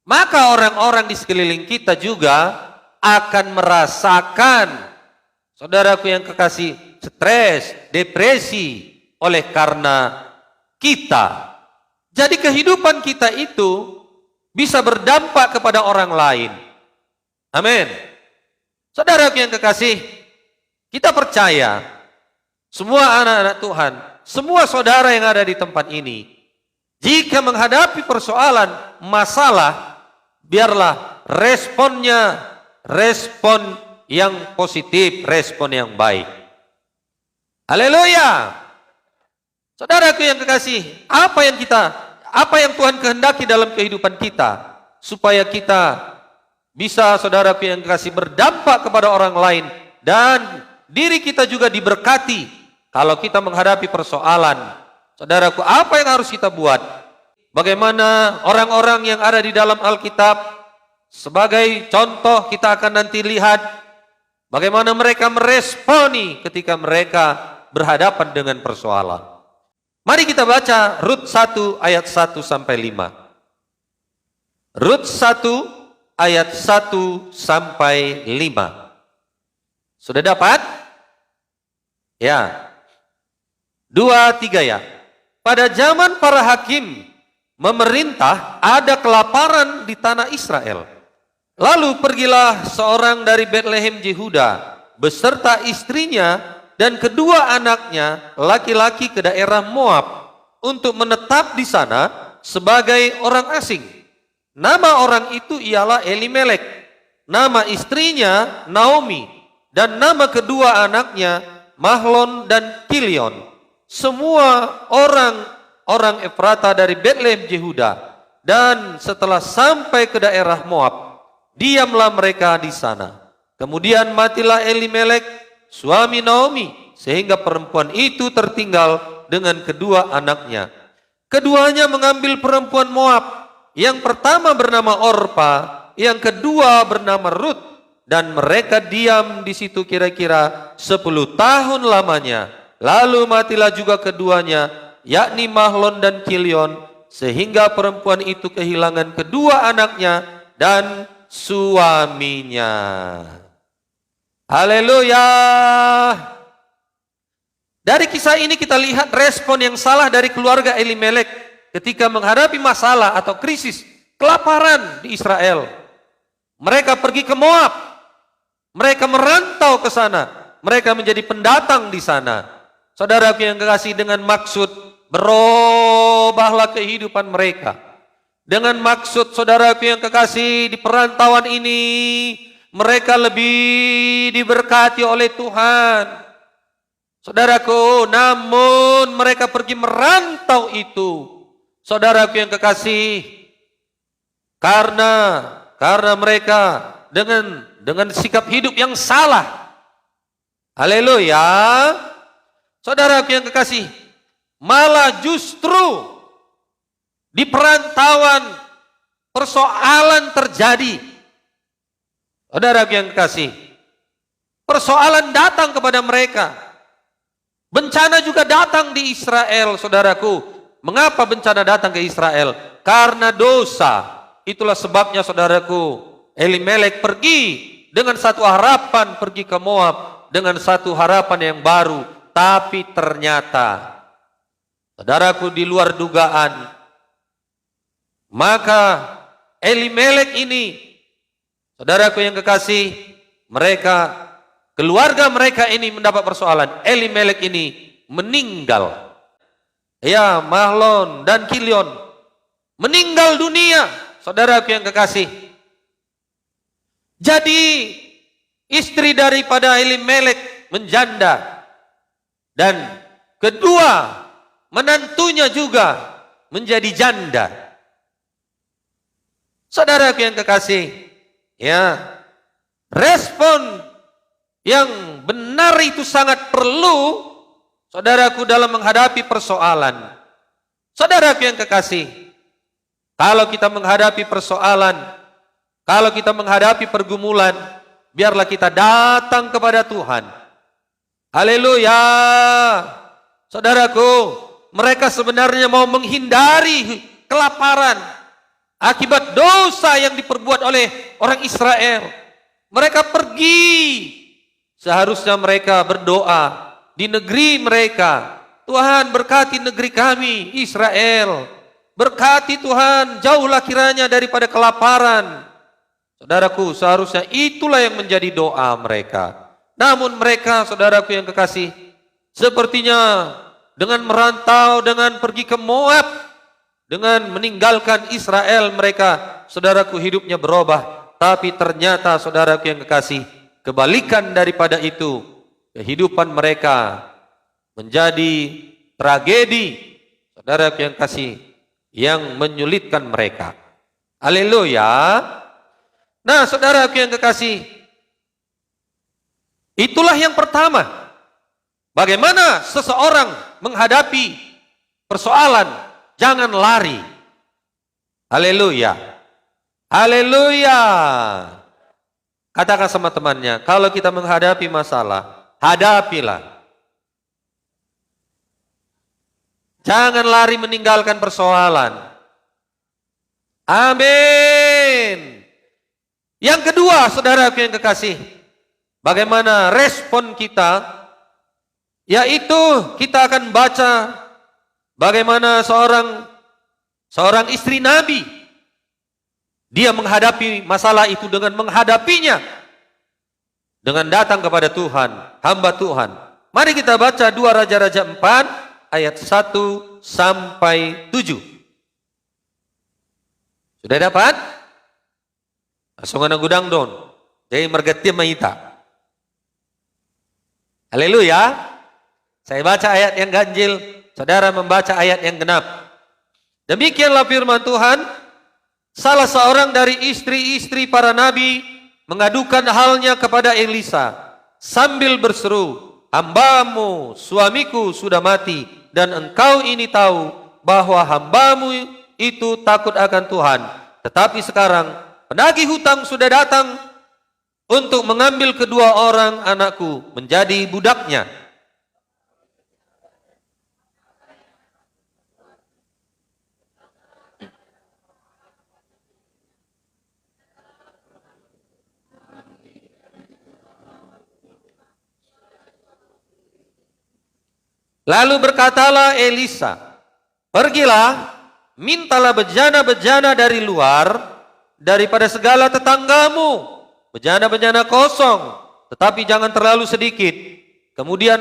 Maka orang-orang di sekeliling kita juga akan merasakan, saudaraku yang kekasih, stres, depresi oleh karena kita. Jadi kehidupan kita itu bisa berdampak kepada orang lain. Amin. Saudara yang kekasih, kita percaya semua anak-anak Tuhan, semua saudara yang ada di tempat ini, jika menghadapi persoalan, masalah, biarlah responnya respon yang positif, respon yang baik. Haleluya. Saudaraku yang kekasih, apa yang Tuhan kehendaki dalam kehidupan kita, supaya kita bisa, saudaraku yang kekasih, berdampak kepada orang lain dan diri kita juga diberkati. Kalau kita menghadapi persoalan, saudaraku, apa yang harus kita buat? Bagaimana orang-orang yang ada di dalam Alkitab, sebagai contoh kita akan nanti lihat bagaimana mereka meresponi ketika mereka berhadapan dengan persoalan. Mari kita baca Rut 1 ayat 1 sampai 5. Rut 1 ayat 1 sampai 5. Sudah dapat? Ya. 2, 3 ya. Pada zaman para hakim memerintah, ada kelaparan di tanah Israel. Lalu pergilah seorang dari Betlehem Yehuda beserta istrinya dan kedua anaknya laki-laki ke daerah Moab untuk menetap di sana sebagai orang asing. Nama orang itu ialah Elimelek, nama istrinya Naomi, dan nama kedua anaknya Mahlon dan Kilion. Semua orang Efrata dari Betlehem Yehuda. Dan setelah sampai ke daerah Moab, diamlah mereka di sana. Kemudian matilah Elimelek, suami Naomi, sehingga perempuan itu tertinggal dengan kedua anaknya. Keduanya mengambil perempuan Moab, yang pertama bernama Orpa, yang kedua bernama Rut, dan mereka diam di situ kira-kira 10 tahun lamanya. Lalu matilah juga keduanya, yakni Mahlon dan Kilion, sehingga perempuan itu kehilangan kedua anaknya dan suaminya. Haleluya. Dari kisah ini kita lihat respon yang salah dari keluarga Elimelek ketika menghadapi masalah atau krisis kelaparan di Israel. Mereka pergi ke Moab. Mereka merantau ke sana. Mereka menjadi pendatang di sana. Saudaraku yang kekasih, dengan maksud berubahlah kehidupan mereka. Dengan maksud, saudaraku yang kekasih, di perantauan ini mereka lebih diberkati oleh Tuhan. Saudaraku, namun mereka pergi merantau itu, saudaraku yang kekasih, karena mereka dengan sikap hidup yang salah. Haleluya. Saudaraku yang kekasih, malah justru di perantauan persoalan terjadi. Saudaraku yang kekasih, persoalan datang kepada mereka. Bencana juga datang di Israel, saudaraku. Mengapa bencana datang ke Israel? Karena dosa. Itulah sebabnya, saudaraku, Elimelek pergi dengan satu harapan, pergi ke Moab dengan satu harapan yang baru. Tapi ternyata, saudaraku, di luar dugaan. Maka Elimelek ini, saudaraku yang kekasih, keluarga mereka ini mendapat persoalan. Elimelek ini meninggal. Ya, Mahlon dan Kilion meninggal dunia, saudaraku yang kekasih. Jadi istri daripada Elimelek menjanda, dan kedua menantunya juga menjadi janda. Saudaraku yang kekasih, ya, respon yang benar itu sangat perlu, saudaraku, dalam menghadapi persoalan. Saudaraku yang kekasih, kalau kita menghadapi persoalan, kalau kita menghadapi pergumulan, biarlah kita datang kepada Tuhan. Haleluya. Saudaraku, mereka sebenarnya mau menghindari kelaparan akibat dosa yang diperbuat oleh orang Israel. Mereka pergi. Seharusnya mereka berdoa di negeri mereka. Tuhan, berkati negeri kami, Israel. Berkati Tuhan, jauhlah kiranya daripada kelaparan. Saudaraku, seharusnya itulah yang menjadi doa mereka. Namun mereka, saudaraku yang kekasih, sepertinya dengan merantau, dengan pergi ke Moab, dengan meninggalkan Israel mereka, saudaraku, hidupnya berubah. Tapi ternyata saudaraku yang kekasih, kebalikan daripada itu, kehidupan mereka menjadi tragedi, saudaraku yang kasih, yang menyulitkan mereka. Haleluya. Nah, saudaraku yang kekasih, itulah yang pertama. Bagaimana seseorang menghadapi persoalan? Jangan lari. Haleluya. Haleluya. Katakan sama temannya, kalau kita menghadapi masalah, hadapilah. Jangan lari meninggalkan persoalan. Amin. Yang kedua, saudaraku yang kekasih, bagaimana respon kita? Yaitu kita akan baca bagaimana seorang istri Nabi, dia menghadapi masalah itu dengan menghadapinya, dengan datang kepada Tuhan, hamba Tuhan. Mari kita baca 2 Raja-Raja 4 ayat 1 sampai 7. Sudah dapat? Langsung ana gudang don. Jadi mergetim maita. Haleluya. Saya baca ayat yang ganjil, saudara membaca ayat yang genap. Demikianlah firman Tuhan. Salah seorang dari istri-istri para nabi mengadukan halnya kepada Elisa sambil berseru, "Hambamu, suamiku sudah mati, dan engkau ini tahu bahwa hambamu itu takut akan Tuhan. Tetapi sekarang penagih hutang sudah datang untuk mengambil kedua orang anakku menjadi budaknya." Lalu berkatalah Elisa, "Pergilah, mintalah bejana-bejana dari luar, daripada segala tetanggamu, bejana-bejana kosong, tetapi jangan terlalu sedikit. Kemudian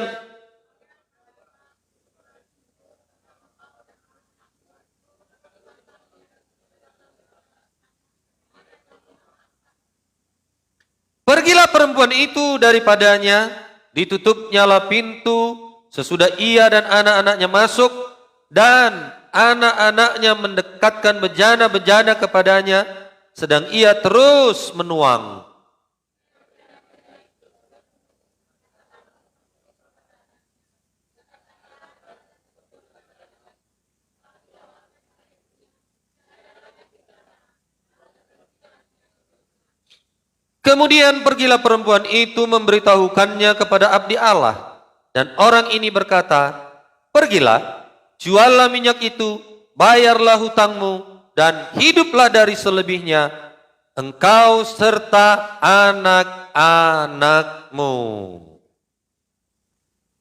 pergilah perempuan itu daripadanya, ditutupnyalah pintu. Sesudah ia dan anak-anaknya masuk, dan anak-anaknya mendekatkan bejana-bejana kepadanya, sedang ia terus menuang. Kemudian pergilah perempuan itu memberitahukannya kepada abdi Allah. Dan orang ini berkata, "Pergilah, juallah minyak itu, bayarlah hutangmu, dan hiduplah dari selebihnya, engkau serta anak-anakmu."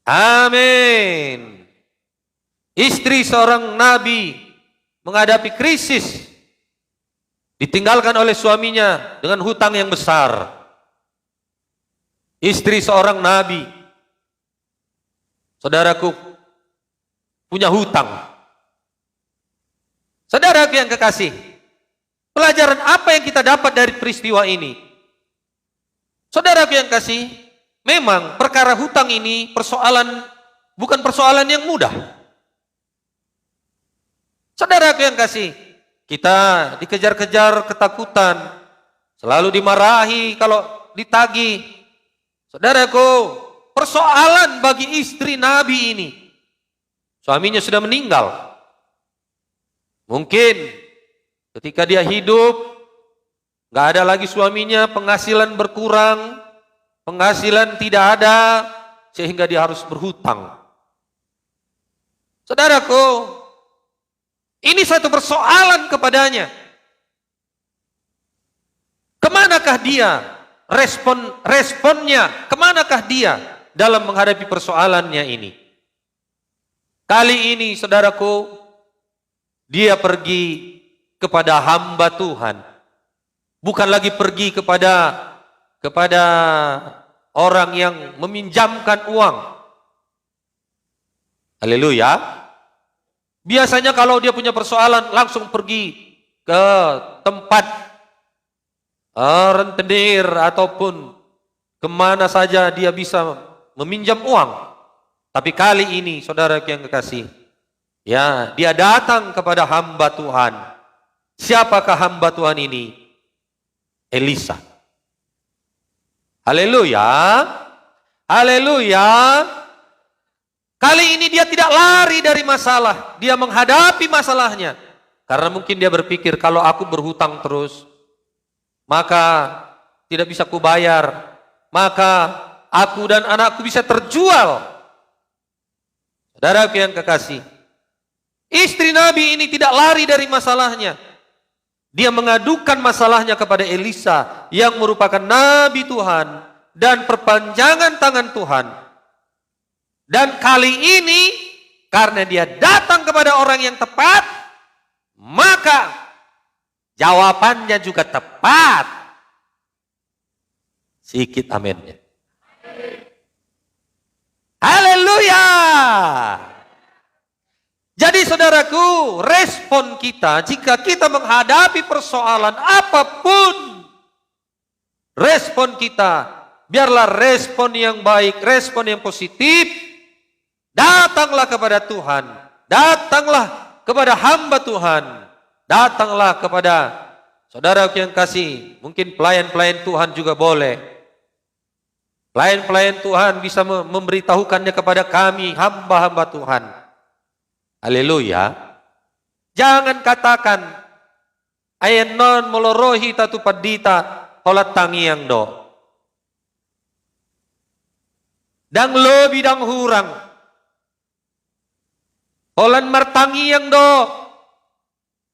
Amin. Istri seorang nabi menghadapi krisis, ditinggalkan oleh suaminya dengan hutang yang besar. Istri seorang nabi, saudaraku, punya hutang. Saudaraku yang kekasih, pelajaran apa yang kita dapat dari peristiwa ini? Saudaraku yang kasih, memang perkara hutang ini bukan persoalan yang mudah. Saudaraku yang kasih, kita dikejar-kejar ketakutan, selalu dimarahi kalau ditagih. Saudaraku, persoalan bagi istri Nabi ini, suaminya sudah meninggal. Mungkin ketika dia hidup, gak ada lagi suaminya, penghasilan berkurang, penghasilan tidak ada, sehingga dia harus berhutang. Saudaraku, ini satu persoalan kepadanya. Kemanakah dia? Responnya, kemanakah dia dalam menghadapi persoalannya ini? Kali ini, saudaraku, dia pergi kepada hamba Tuhan. Bukan lagi pergi kepada orang yang meminjamkan uang. Haleluya. Biasanya kalau dia punya persoalan langsung pergi ke tempat rentenir ataupun kemana saja dia bisa meminjam uang. Tapi kali ini saudara yang kekasih, ya, dia datang kepada hamba Tuhan. Siapakah hamba Tuhan ini? Elisa. Haleluya. Haleluya. Kali ini dia tidak lari dari masalah. Dia menghadapi masalahnya. Karena mungkin dia berpikir, kalau aku berhutang terus, maka tidak bisa kubayar. Maka aku dan anakku bisa terjual. Saudara yang kekasih, istri Nabi ini tidak lari dari masalahnya. Dia mengadukan masalahnya kepada Elisa yang merupakan Nabi Tuhan dan perpanjangan tangan Tuhan. Dan kali ini karena dia datang kepada orang yang tepat, maka jawabannya juga tepat. Sikit aminnya. Haleluya. Jadi saudaraku, respon kita jika kita menghadapi persoalan apapun, respon kita biarlah respon yang baik, respon yang positif. Datanglah kepada Tuhan, datanglah kepada hamba Tuhan, datanglah kepada saudara yang kasih. Mungkin pelayan-pelayan Tuhan juga boleh. Pelayan-pelayan Tuhan bisa memberitahukannya kepada kami, hamba-hamba Tuhan. Haleluya. Jangan katakan ayen non molorohi tatu padita holat tangiang do. Dang lobi dang hurang. Holan martangiang do.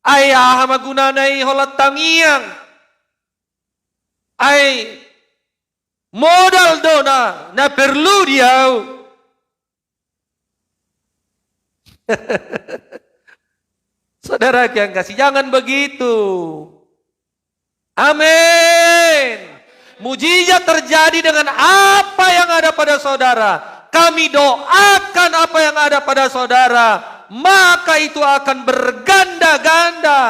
Ay magunanay holat tangiang. Ay modal do na perlu diaw. Saudara yang kasih, jangan begitu. Amin. Mujizat terjadi dengan apa yang ada pada saudara. Kami doakan apa yang ada pada saudara, maka itu akan berganda-ganda.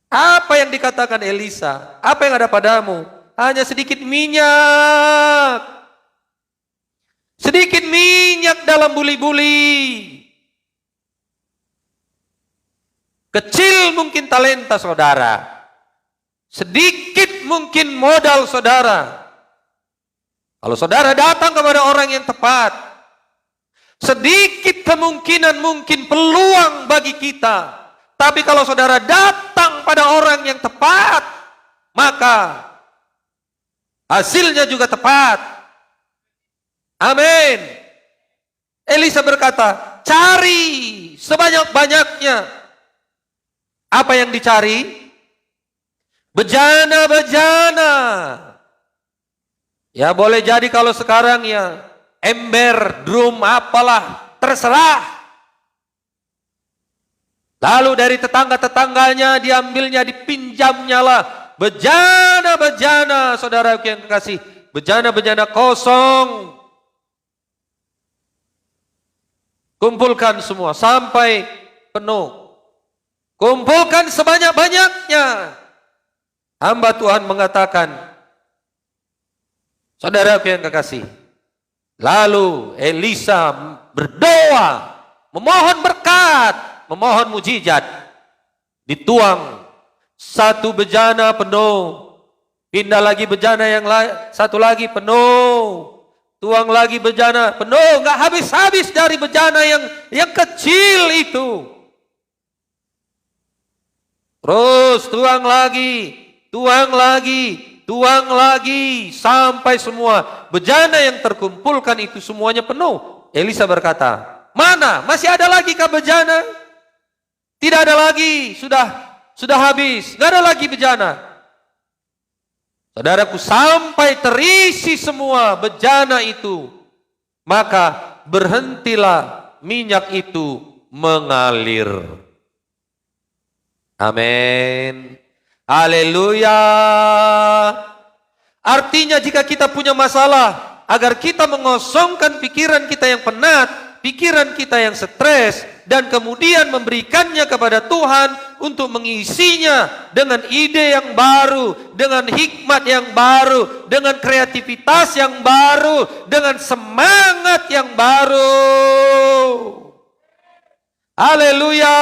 Apa yang dikatakan Elisa? Apa yang ada padamu? Hanya sedikit minyak. Sedikit minyak dalam buli-buli. Kecil mungkin talenta saudara. Sedikit mungkin modal saudara. Kalau saudara datang kepada orang yang tepat, sedikit kemungkinan mungkin peluang bagi kita. Tapi kalau saudara datang pada orang yang tepat, maka hasilnya juga tepat. Amin. Elisa berkata, cari sebanyak-banyaknya. Apa yang dicari? Bejana-bejana. Ya boleh jadi kalau sekarang ya ember, drum, apalah, terserah. Lalu dari tetangga-tetangganya diambilnya, dipinjamnya lah. Bejana-bejana, saudara yang kekasih. Bejana-bejana kosong. Kumpulkan semua sampai penuh. Kumpulkan sebanyak-banyaknya. Hamba Tuhan mengatakan, saudara yang kekasih, lalu Elisa berdoa, memohon berkat, memohon mujizat. Dituang satu bejana penuh, pindah lagi bejana yang satu lagi penuh, tuang lagi bejana penuh, nggak habis-habis dari bejana yang kecil itu. Terus tuang lagi, tuang lagi, tuang lagi, sampai semua bejana yang terkumpulkan itu semuanya penuh. Elisa berkata, mana? Masih ada lagi kah bejana? Tidak ada lagi, sudah habis, nggak ada lagi bejana. Saudaraku, sampai terisi semua bejana itu, maka berhentilah minyak itu mengalir. Amin. Haleluya. Artinya jika kita punya masalah, agar kita mengosongkan pikiran kita yang penat, pikiran kita yang stres, dan kemudian memberikannya kepada Tuhan untuk mengisinya dengan ide yang baru, dengan hikmat yang baru, dengan kreativitas yang baru, dengan semangat yang baru. Haleluya.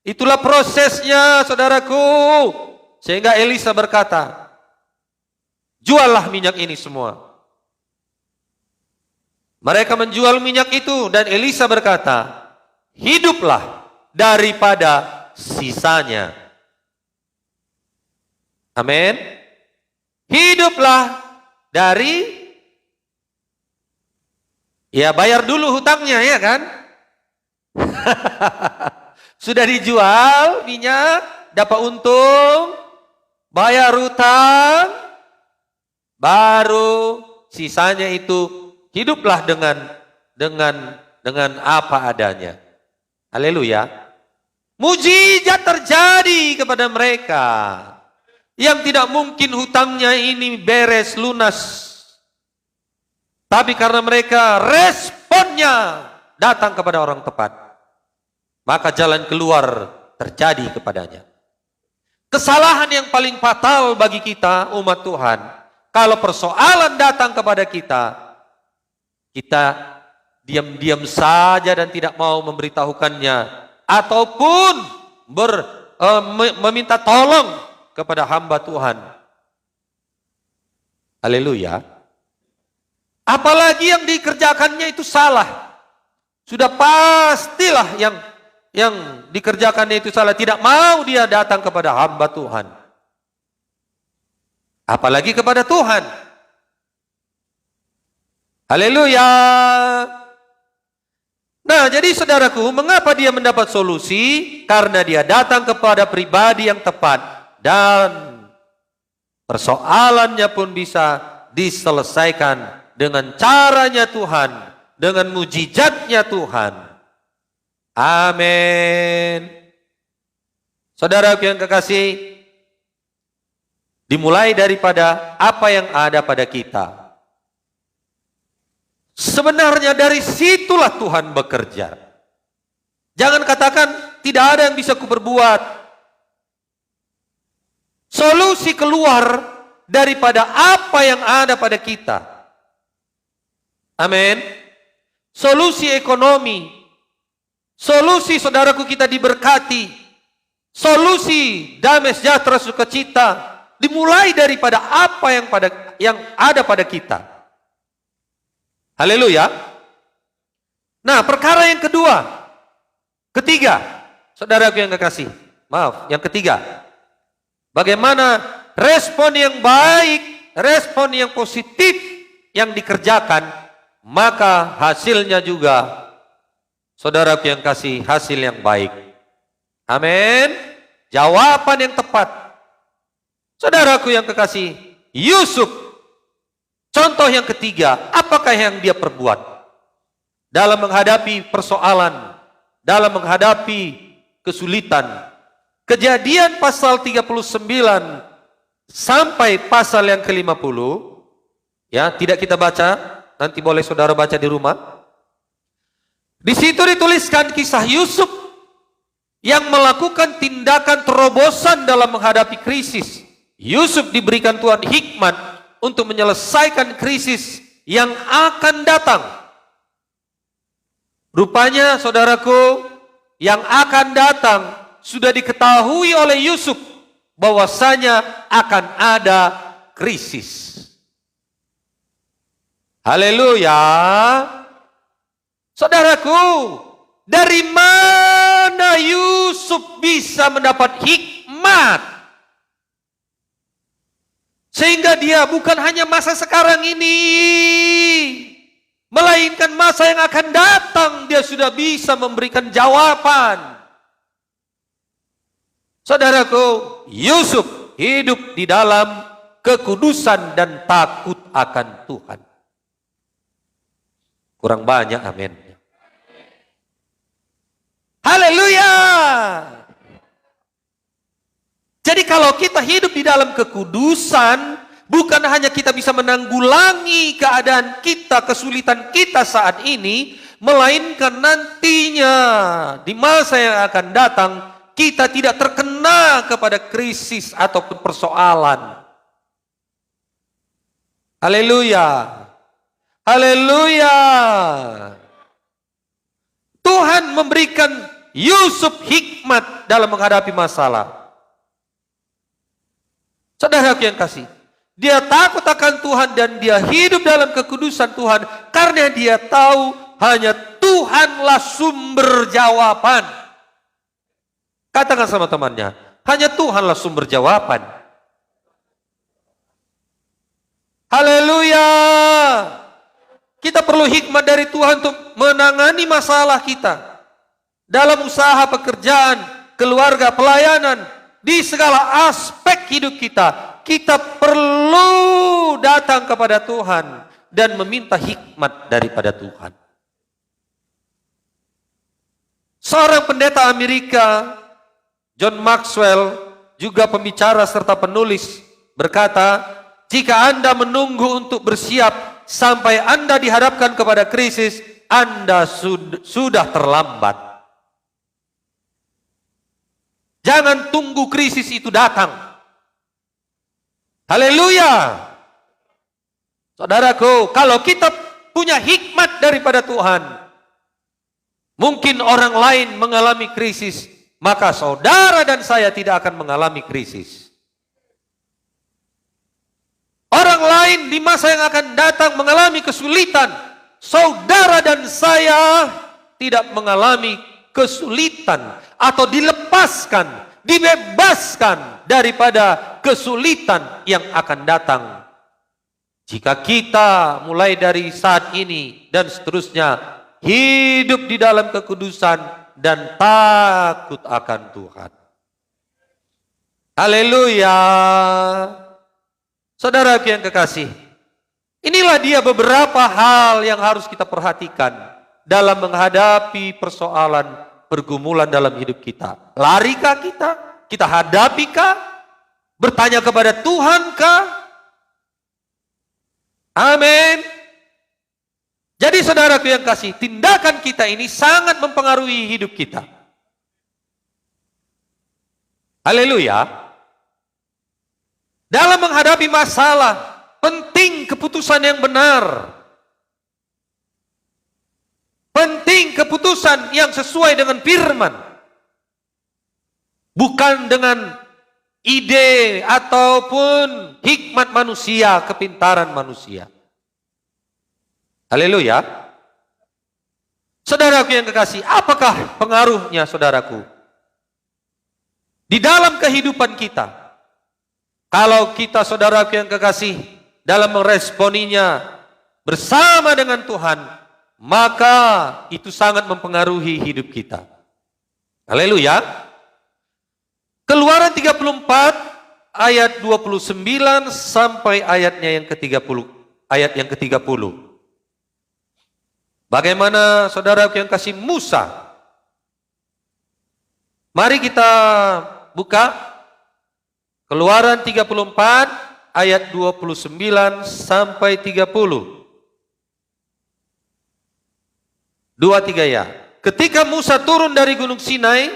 Itulah prosesnya, saudaraku. Sehingga Elisa berkata, juallah minyak ini semua. Mereka menjual minyak itu dan Elisa berkata, hiduplah daripada sisanya. Amin. Hiduplah dari, ya bayar dulu hutangnya, ya kan? Sudah dijual minyak, dapat untung, bayar hutang, baru sisanya itu hiduplah dengan apa adanya. Haleluya. Mujizat terjadi kepada mereka yang tidak mungkin hutangnya ini beres lunas. Tapi karena mereka responnya datang kepada orang tepat, maka jalan keluar terjadi kepadanya. Kesalahan yang paling fatal bagi kita umat Tuhan, kalau persoalan datang kepada kita, kita diam-diam saja dan tidak mau memberitahukannya, ataupun meminta tolong kepada hamba Tuhan. Haleluya. Apalagi yang dikerjakannya itu salah. Sudah pastilah yang dikerjakannya itu salah. Tidak mau dia datang kepada hamba Tuhan. Apalagi kepada Tuhan. Haleluya. Nah, jadi saudaraku, mengapa dia mendapat solusi? Karena dia datang kepada pribadi yang tepat dan persoalannya pun bisa diselesaikan dengan caranya Tuhan, dengan mujizatnya Tuhan. Amin. Saudaraku yang kekasih, dimulai daripada apa yang ada pada kita. Sebenarnya dari situlah Tuhan bekerja. Jangan katakan tidak ada yang bisa kuperbuat. Solusi keluar daripada apa yang ada pada kita. Amin. Solusi ekonomi. Solusi saudaraku kita diberkati. Solusi damai sejahtera sukacita dimulai daripada apa yang ada pada kita. Haleluya. Nah, perkara yang ketiga, saudaraku yang kekasih, yang ketiga, bagaimana respon yang baik, respon yang positif yang dikerjakan, maka hasilnya juga, saudaraku yang kasih, hasil yang baik. Amin. Jawaban yang tepat. Saudaraku yang kekasih, Yusuf, contoh yang ketiga, apakah yang dia perbuat dalam menghadapi persoalan, dalam menghadapi kesulitan? Kejadian pasal 39 sampai pasal yang ke-50, ya, tidak kita baca, nanti boleh saudara baca di rumah. Di situ dituliskan kisah Yusuf yang melakukan tindakan terobosan dalam menghadapi krisis. Yusuf diberikan Tuhan hikmat untuk menyelesaikan krisis yang akan datang. Rupanya saudaraku, yang akan datang sudah diketahui oleh Yusuf bahwasanya akan ada krisis. Haleluya. Saudaraku, dari mana Yusuf bisa mendapat hikmat sehingga dia bukan hanya masa sekarang ini, melainkan masa yang akan datang dia sudah bisa memberikan jawaban. Saudaraku, Yusuf hidup di dalam kekudusan dan takut akan Tuhan. Kurang banyak amin. Haleluya. Jadi kalau kita hidup di dalam kekudusan, bukan hanya kita bisa menanggulangi keadaan kita, kesulitan kita saat ini, melainkan nantinya di masa yang akan datang kita tidak terkena kepada krisis ataupun persoalan. Haleluya. Haleluya. Tuhan memberikan Yusuf hikmat dalam menghadapi masalah. Saudaraku yang kasih, dia takut akan Tuhan dan dia hidup dalam kekudusan Tuhan karena dia tahu hanya Tuhanlah sumber jawaban. Katakan sama temannya, hanya Tuhanlah sumber jawaban. Haleluya. Kita perlu hikmat dari Tuhan untuk menangani masalah kita. Dalam usaha, pekerjaan, keluarga, pelayanan, di segala aspek hidup kita. Kita perlu datang kepada Tuhan dan meminta hikmat daripada Tuhan. Seorang pendeta Amerika, John Maxwell, juga pembicara serta penulis, berkata, jika Anda menunggu untuk bersiap sampai Anda dihadapkan kepada krisis, Anda sudah terlambat. Jangan tunggu krisis itu datang. Haleluya. Saudaraku, kalau kita punya hikmat daripada Tuhan, mungkin orang lain mengalami krisis, maka saudara dan saya tidak akan mengalami krisis. Orang lain di masa yang akan datang mengalami kesulitan, saudara dan saya tidak mengalami kesulitan atau dilepaskan, dibebaskan daripada kesulitan yang akan datang. Jika kita mulai dari saat ini dan seterusnya hidup di dalam kekudusan dan takut akan Tuhan. Haleluya. Saudara yang kekasih, inilah dia beberapa hal yang harus kita perhatikan dalam menghadapi persoalan pergumulan dalam hidup kita. Larikah kita? Kita hadapikah? Bertanya kepada Tuhankah? Amin. Jadi saudaraku yang kasih, tindakan kita ini sangat mempengaruhi hidup kita. Haleluya. Dalam menghadapi masalah, penting keputusan yang benar. Penting keputusan yang sesuai dengan firman. Bukan dengan ide ataupun hikmat manusia, kepintaran manusia. Haleluya. Saudaraku yang kekasih, apakah pengaruhnya saudaraku? Di dalam kehidupan kita, kalau kita saudaraku yang kekasih dalam meresponinya bersama dengan Tuhan, maka itu sangat mempengaruhi hidup kita. Haleluya. Keluaran 34 ayat 29 sampai ayatnya yang ke-30, ayat yang ke-30. Bagaimana saudaraku yang kasih Musa? Mari kita buka Keluaran 34 ayat 29 sampai 30. 2-3 ya. Ketika Musa turun dari Gunung Sinai,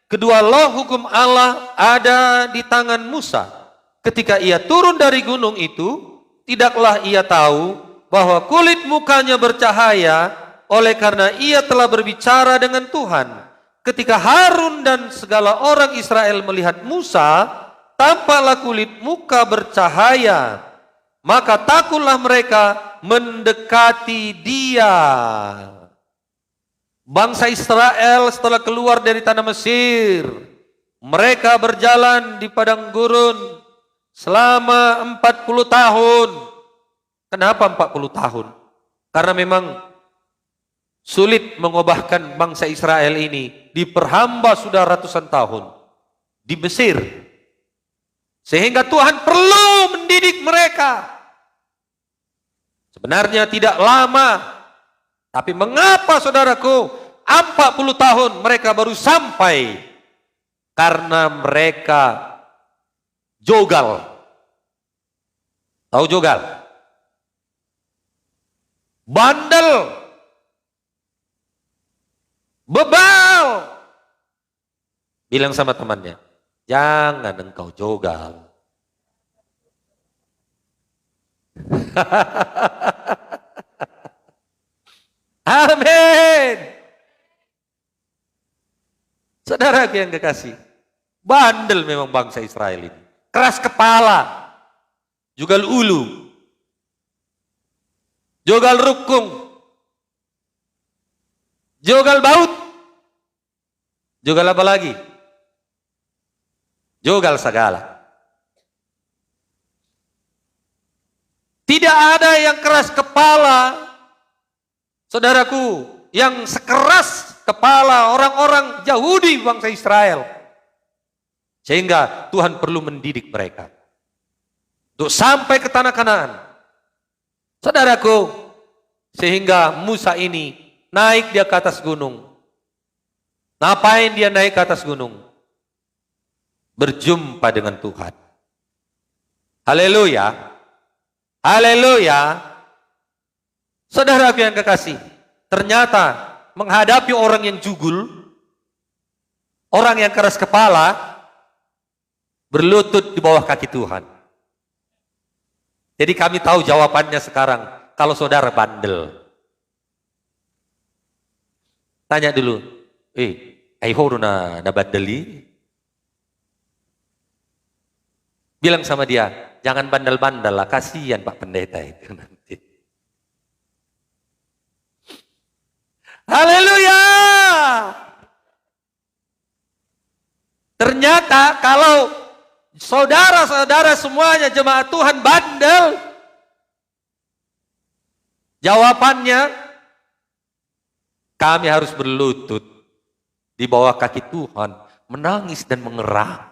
kedua loh hukum Allah ada di tangan Musa. Ketika ia turun dari gunung itu, tidaklah ia tahu bahwa kulit mukanya bercahaya oleh karena ia telah berbicara dengan Tuhan. Ketika Harun dan segala orang Israel melihat Musa, tampaklah kulit muka bercahaya, maka takutlah mereka mendekati dia. Bangsa Israel setelah keluar dari tanah Mesir, mereka berjalan di padang gurun selama 40 tahun. Kenapa 40 tahun? Karena memang sulit mengubahkan bangsa Israel ini, diperhamba sudah ratusan tahun di Mesir. Sehingga Tuhan perlu mendidik mereka. Sebenarnya tidak lama, tapi mengapa saudaraku 40 tahun mereka baru sampai? Karena mereka jogal. Tahu jogal? Bandel. Bebal. Bilang sama temannya, jangan engkau jogal. Amin. Saudaraku yang kekasih, bandel memang bangsa Israel ini. Keras kepala, jugal ulu, jogal rukung, jogal baut, jogal apa lagi? Jogal segala. Tidak ada yang keras kepala, saudaraku, yang sekeras kepala orang-orang Yahudi bangsa Israel. Sehingga Tuhan perlu mendidik mereka untuk sampai ke tanah Kanaan. Saudaraku, sehingga Musa ini naik dia ke atas gunung. Ngapain dia naik ke atas gunung? Berjumpa dengan Tuhan. Haleluya. Haleluya. Saudaraku yang kekasih, ternyata menghadapi orang yang jugul, orang yang keras kepala, berlutut di bawah kaki Tuhan. Jadi kami tahu jawabannya sekarang, kalau saudara bandel. Tanya dulu, ayo na bandeli? Bilang sama dia, jangan bandel-bandel lah, kasihan Pak Pendeta itu nanti. Haleluya. Ternyata kalau saudara-saudara semuanya jemaat Tuhan bandel, jawabannya kami harus berlutut di bawah kaki Tuhan, menangis dan mengerang.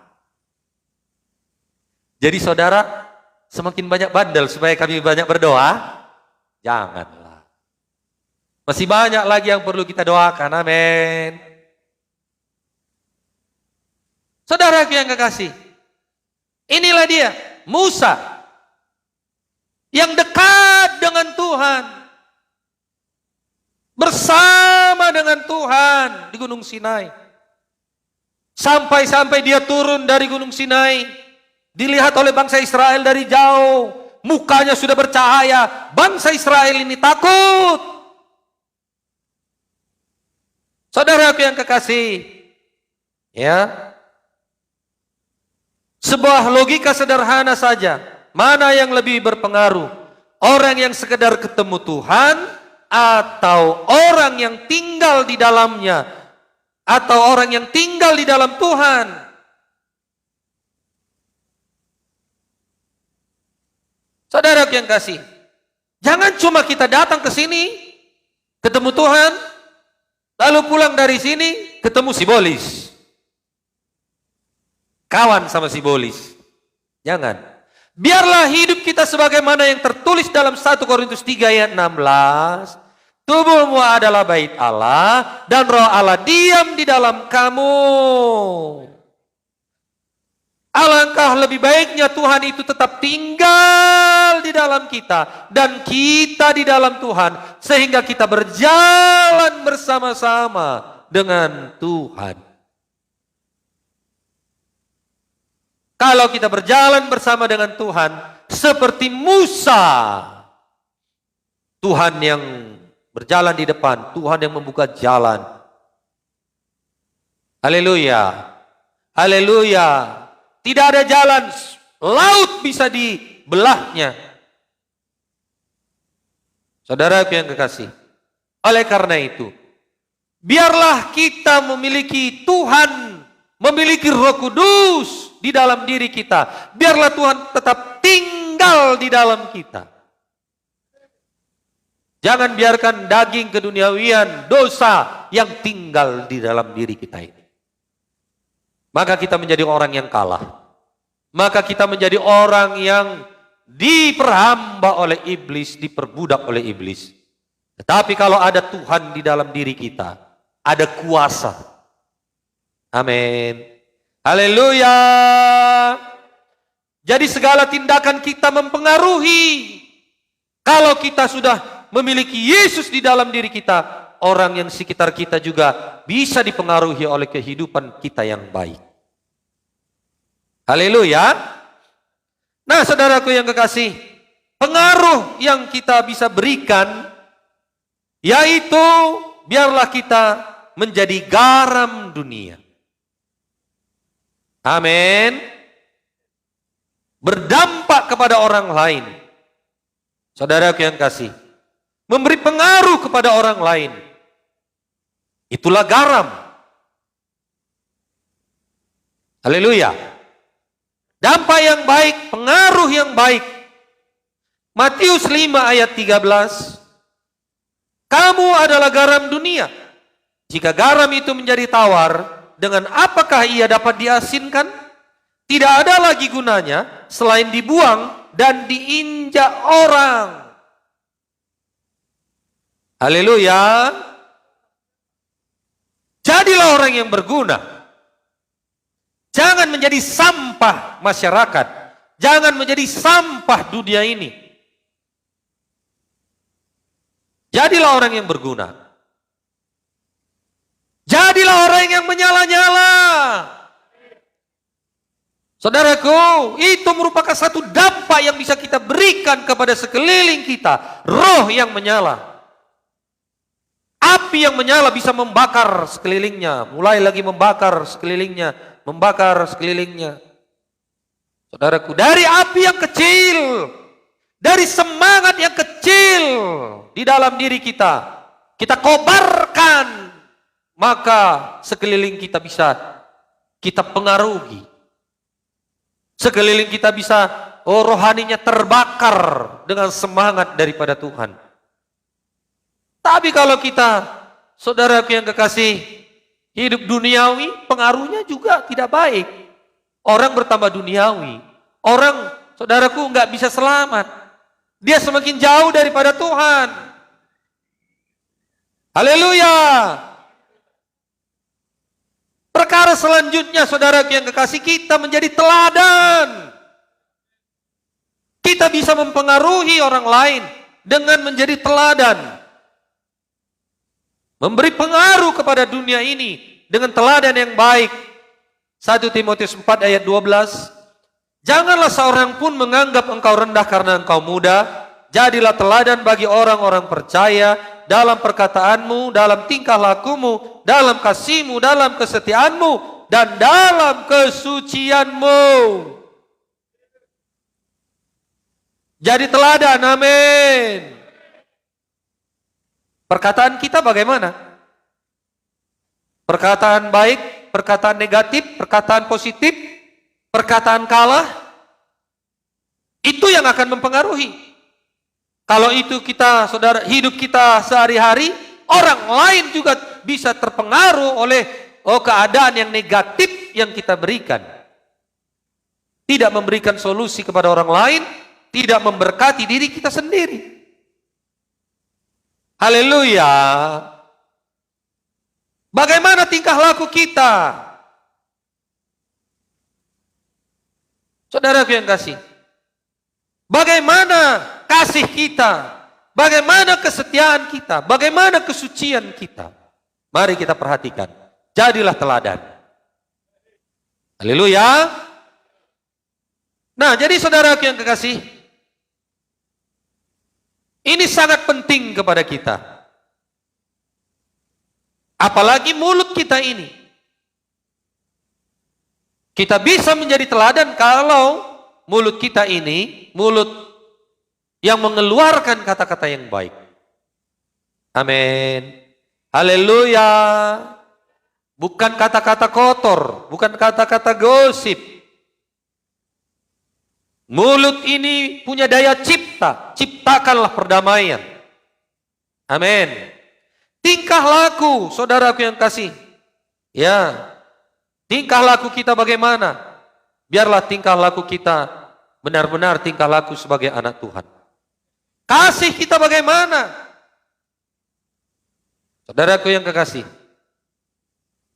Jadi saudara, semakin banyak bandel supaya kami banyak berdoa? Janganlah. Masih banyak lagi yang perlu kita doakan, amin. Saudaraku yang kekasih, inilah dia, Musa, yang dekat dengan Tuhan, bersama dengan Tuhan di Gunung Sinai. Sampai-sampai dia turun dari Gunung Sinai, dilihat oleh bangsa Israel dari jauh, mukanya sudah bercahaya, bangsa Israel ini takut. Saudaraku yang kekasih, ya, sebuah logika sederhana saja, mana yang lebih berpengaruh? Orang yang sekedar ketemu Tuhan, atau orang yang tinggal di dalamnya, atau orang yang tinggal di dalam Tuhan? Saudaraku yang kasih, jangan cuma kita datang ke sini, ketemu Tuhan, lalu pulang dari sini, ketemu sibolis. Kawan sama sibolis. Jangan. Biarlah hidup kita sebagaimana yang tertulis dalam 1 Korintus 3 ayat 16. Tubuhmu adalah bait Allah, dan roh Allah diam di dalam kamu. Alangkah lebih baiknya Tuhan itu tetap tinggal di dalam kita, dan kita di dalam Tuhan, sehingga kita berjalan bersama-sama dengan Tuhan. Kalau kita berjalan bersama dengan Tuhan, seperti Musa, Tuhan yang berjalan di depan, Tuhan yang membuka jalan. Haleluya. Haleluya. Tidak ada jalan, laut bisa dibelahnya. Saudaraku yang kekasih, oleh karena itu, biarlah kita memiliki Tuhan, memiliki Roh Kudus di dalam diri kita. Biarlah Tuhan tetap tinggal di dalam kita. Jangan biarkan daging keduniawian, dosa yang tinggal di dalam diri kita ini. Maka kita menjadi orang yang kalah. Maka kita menjadi orang yang diperhamba oleh iblis, diperbudak oleh iblis. Tetapi kalau ada Tuhan di dalam diri kita, ada kuasa. Amin. Haleluya. Jadi segala tindakan kita mempengaruhi. Kalau kita sudah memiliki Yesus di dalam diri kita, orang yang sekitar kita juga bisa dipengaruhi oleh kehidupan kita yang baik. Haleluya. Nah, saudaraku yang kekasih, pengaruh yang kita bisa berikan yaitu biarlah kita menjadi garam dunia. Amin. Berdampak kepada orang lain. Saudaraku yang kasih, memberi pengaruh kepada orang lain. Itulah garam. Haleluya. Dampak yang baik, pengaruh yang baik. Matius 5 ayat 13. Kamu adalah garam dunia. Jika garam itu menjadi tawar, dengan apakah ia dapat diasinkan? Tidak ada lagi gunanya selain dibuang dan diinjak orang. Haleluya. Jadilah orang yang berguna. Jangan menjadi sampah masyarakat. Jangan menjadi sampah dunia ini. Jadilah orang yang berguna. Jadilah orang yang menyala-nyala. Saudaraku, itu merupakan satu dampak yang bisa kita berikan kepada sekeliling kita. Roh yang menyala. Api yang menyala bisa membakar sekelilingnya. Mulai lagi membakar sekelilingnya. Membakar sekelilingnya. Saudaraku, dari api yang kecil. Dari semangat yang kecil. Di dalam diri kita. Kita kobarkan. Maka sekeliling kita bisa kita pengaruhi. Sekeliling kita bisa, rohaninya terbakar dengan semangat daripada Tuhan. Tapi kalau kita, saudaraku yang kekasih, hidup duniawi, pengaruhnya juga tidak baik. Orang bertambah duniawi. Orang, saudaraku, nggak bisa selamat. Dia semakin jauh daripada Tuhan. Haleluya. Perkara selanjutnya, saudaraku yang kekasih, kita menjadi teladan. Kita bisa mempengaruhi orang lain dengan menjadi teladan. Memberi pengaruh kepada dunia ini dengan teladan yang baik. 1 Timotius 4 ayat 12. Janganlah seorang pun menganggap engkau rendah karena engkau muda. Jadilah teladan bagi orang-orang percaya dalam perkataanmu, dalam tingkah lakumu, dalam kasihmu, dalam kesetiaanmu, dan dalam kesucianmu. Jadi teladan, amin. Perkataan kita bagaimana? Perkataan baik, perkataan negatif, perkataan positif, perkataan kalah. Itu yang akan mempengaruhi. Kalau itu kita, saudara, hidup kita sehari-hari, orang lain juga bisa terpengaruh oleh keadaan yang negatif yang kita berikan. Tidak memberikan solusi kepada orang lain, tidak memberkati diri kita sendiri. Haleluya. Bagaimana tingkah laku kita? Saudaraku yang kasih, bagaimana kasih kita, bagaimana kesetiaan kita, bagaimana kesucian kita. Mari kita perhatikan. Jadilah teladan. Haleluya. Nah, jadi saudaraku yang kekasih, ini sangat penting kepada kita. Apalagi mulut kita ini. Kita bisa menjadi teladan kalau mulut kita ini, mulut yang mengeluarkan kata-kata yang baik. Amin. Haleluya. Bukan kata-kata kotor, bukan kata-kata gosip. Mulut ini punya daya cipta. Ciptakanlah perdamaian. Amin. Tingkah laku, saudaraku yang kasih. Ya. Tingkah laku kita bagaimana? Biarlah tingkah laku kita benar-benar tingkah laku sebagai anak Tuhan. Kasih kita bagaimana? Saudaraku yang kekasih.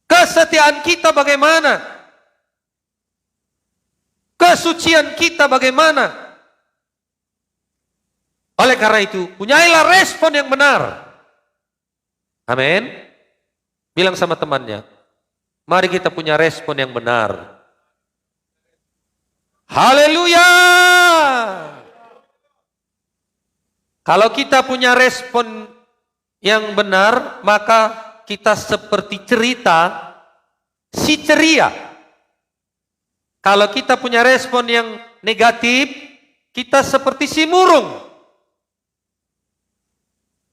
Kesetiaan kita bagaimana? kesucian kita bagaimana. Oleh karena itu, punyailah respon yang benar. Amin. Bilang sama temannya, mari kita punya respon yang benar. Haleluya. Kalau kita punya respon yang benar, maka kita seperti cerita si ceria. Kalau kita punya respon yang negatif, kita seperti si murung.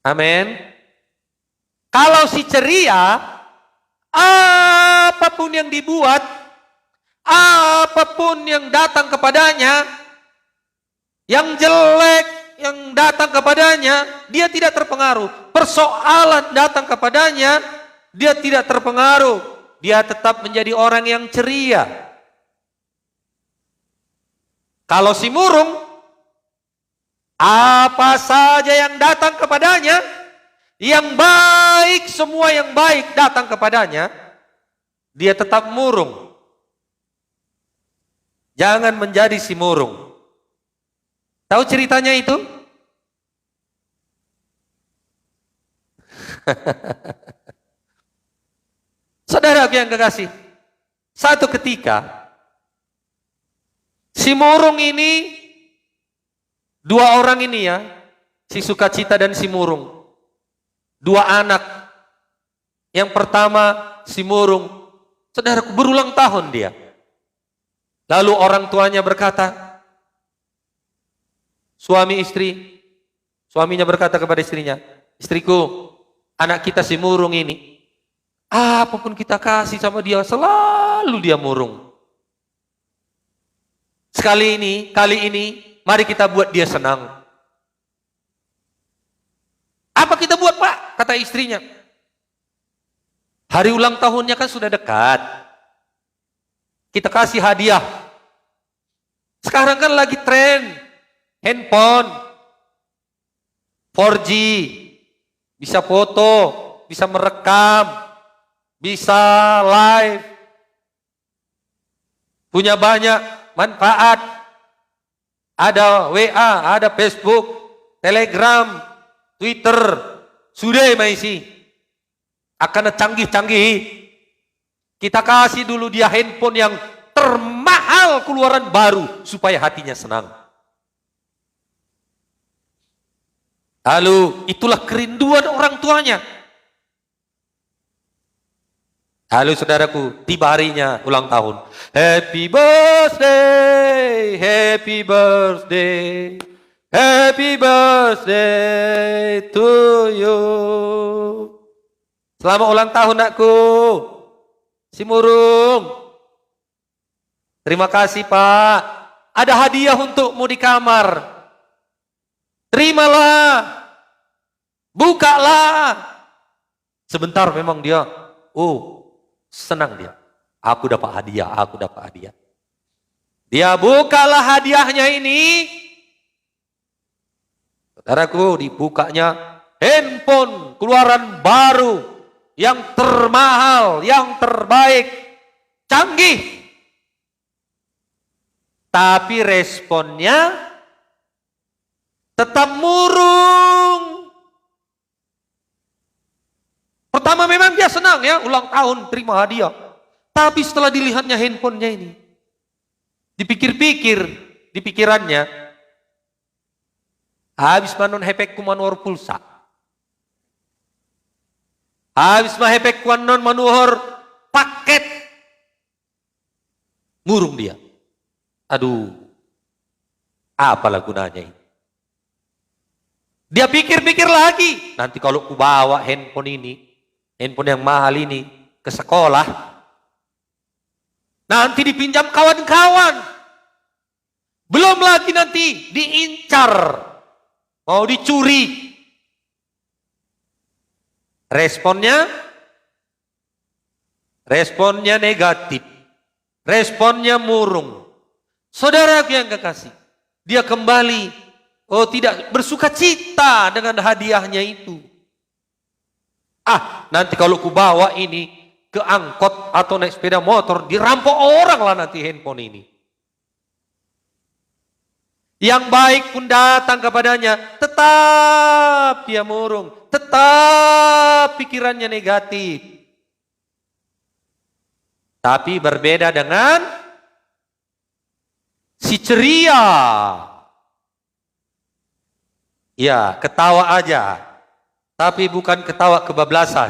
Amin. Kalau si ceria, apapun yang dibuat, apapun yang datang kepadanya, yang jelek yang datang kepadanya, dia tidak terpengaruh. Persoalan datang kepadanya, dia tidak terpengaruh. Dia tetap menjadi orang yang ceria. Kalau si murung, apa saja yang datang kepadanya, yang baik, semua yang baik datang kepadanya, dia tetap murung. Jangan menjadi si murung. Tahu ceritanya itu? Saudara yang kekasih, satu ketika si murung ini, dua orang ini ya, si sukacita dan si murung, dua anak. Yang pertama si murung, saudaraku, berulang tahun dia. Lalu orang tuanya berkata, suaminya berkata kepada istrinya, istriku, anak kita si murung ini, apapun kita kasih sama dia, selalu dia murung. Kali ini, mari kita buat dia senang. Apa kita buat, Pak? Kata istrinya. Hari ulang tahunnya kan sudah dekat. Kita kasih hadiah. Sekarang kan lagi tren handphone 4G, bisa foto, bisa merekam, bisa live, punya banyak manfaat. Ada WA, ada Facebook, Telegram, Twitter, sudah maisi. Akan canggih-canggih. Kita kasih dulu dia handphone yang termahal keluaran baru supaya hatinya senang. Lalu itulah kerinduan orang tuanya. Lalu saudaraku, tiba harinya ulang tahun. Happy birthday, happy birthday, happy birthday to you. Selamat ulang tahun nakku, si murung. Terima kasih Pak. Ada hadiah untukmu di kamar. Terimalah, bukalah. Sebentar memang dia, senang dia. Aku dapat hadiah, aku dapat hadiah. Dia bukalah hadiahnya ini. Saudaraku, dibukanya handphone keluaran baru, yang termahal, yang terbaik, canggih. Tapi responnya tetap murung. Pertama memang dia senang ya, ulang tahun, terima hadiah. Tapi setelah dilihatnya handphonenya ini, dipikir-pikir, di pikirannya, habis manon hepek kumanor pulsa. Habis mahepek kuanon manuhor paket. Murung dia. Aduh, apalah gunanya ini? Dia pikir-pikir lagi, nanti kalau ku bawa handphone ini, handphone yang mahal ini ke sekolah, nanti dipinjam kawan-kawan. Belum lagi nanti diincar, mau dicuri. Responnya negatif. Responnya murung. Saudara yang kekasih, dia kembali tidak bersuka cita dengan hadiahnya itu. Nanti kalau ku bawa ini ke angkot atau naik sepeda motor, dirampok orang lah nanti handphone ini. Yang baik pun datang kepadanya, tetap dia murung, tetap pikirannya negatif. Tapi berbeda dengan si ceria. Ya, ketawa aja, tapi bukan ketawa kebablasan.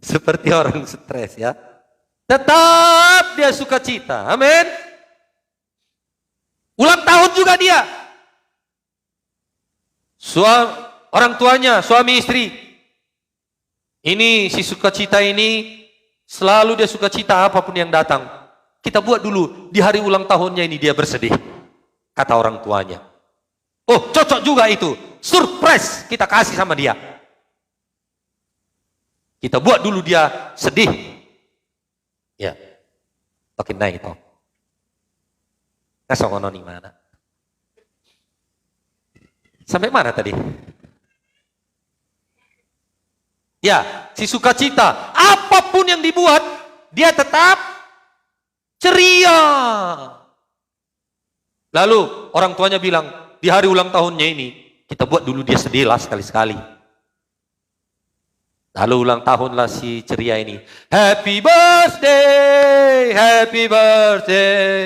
Seperti orang stres ya. Tetap dia sukacita. Amin. Ulang tahun juga dia. Orang tuanya, suami istri. Ini si sukacita ini selalu dia sukacita apapun yang datang. Kita buat dulu di hari ulang tahunnya ini dia bersedih. Kata orang tuanya. Oh, cocok juga itu. Surprise kita kasih sama dia. Kita buat dulu dia sedih. Ya. Makin naik toh. Kasongono di mana? Sampai mana tadi? Ya, si sukacita, apapun yang dibuat, dia tetap ceria. Lalu orang tuanya bilang, di hari ulang tahunnya ini, kita buat dulu dia sedih lah sekali-sekali. Lalu ulang tahunlah si ceria ini. Happy birthday, happy birthday.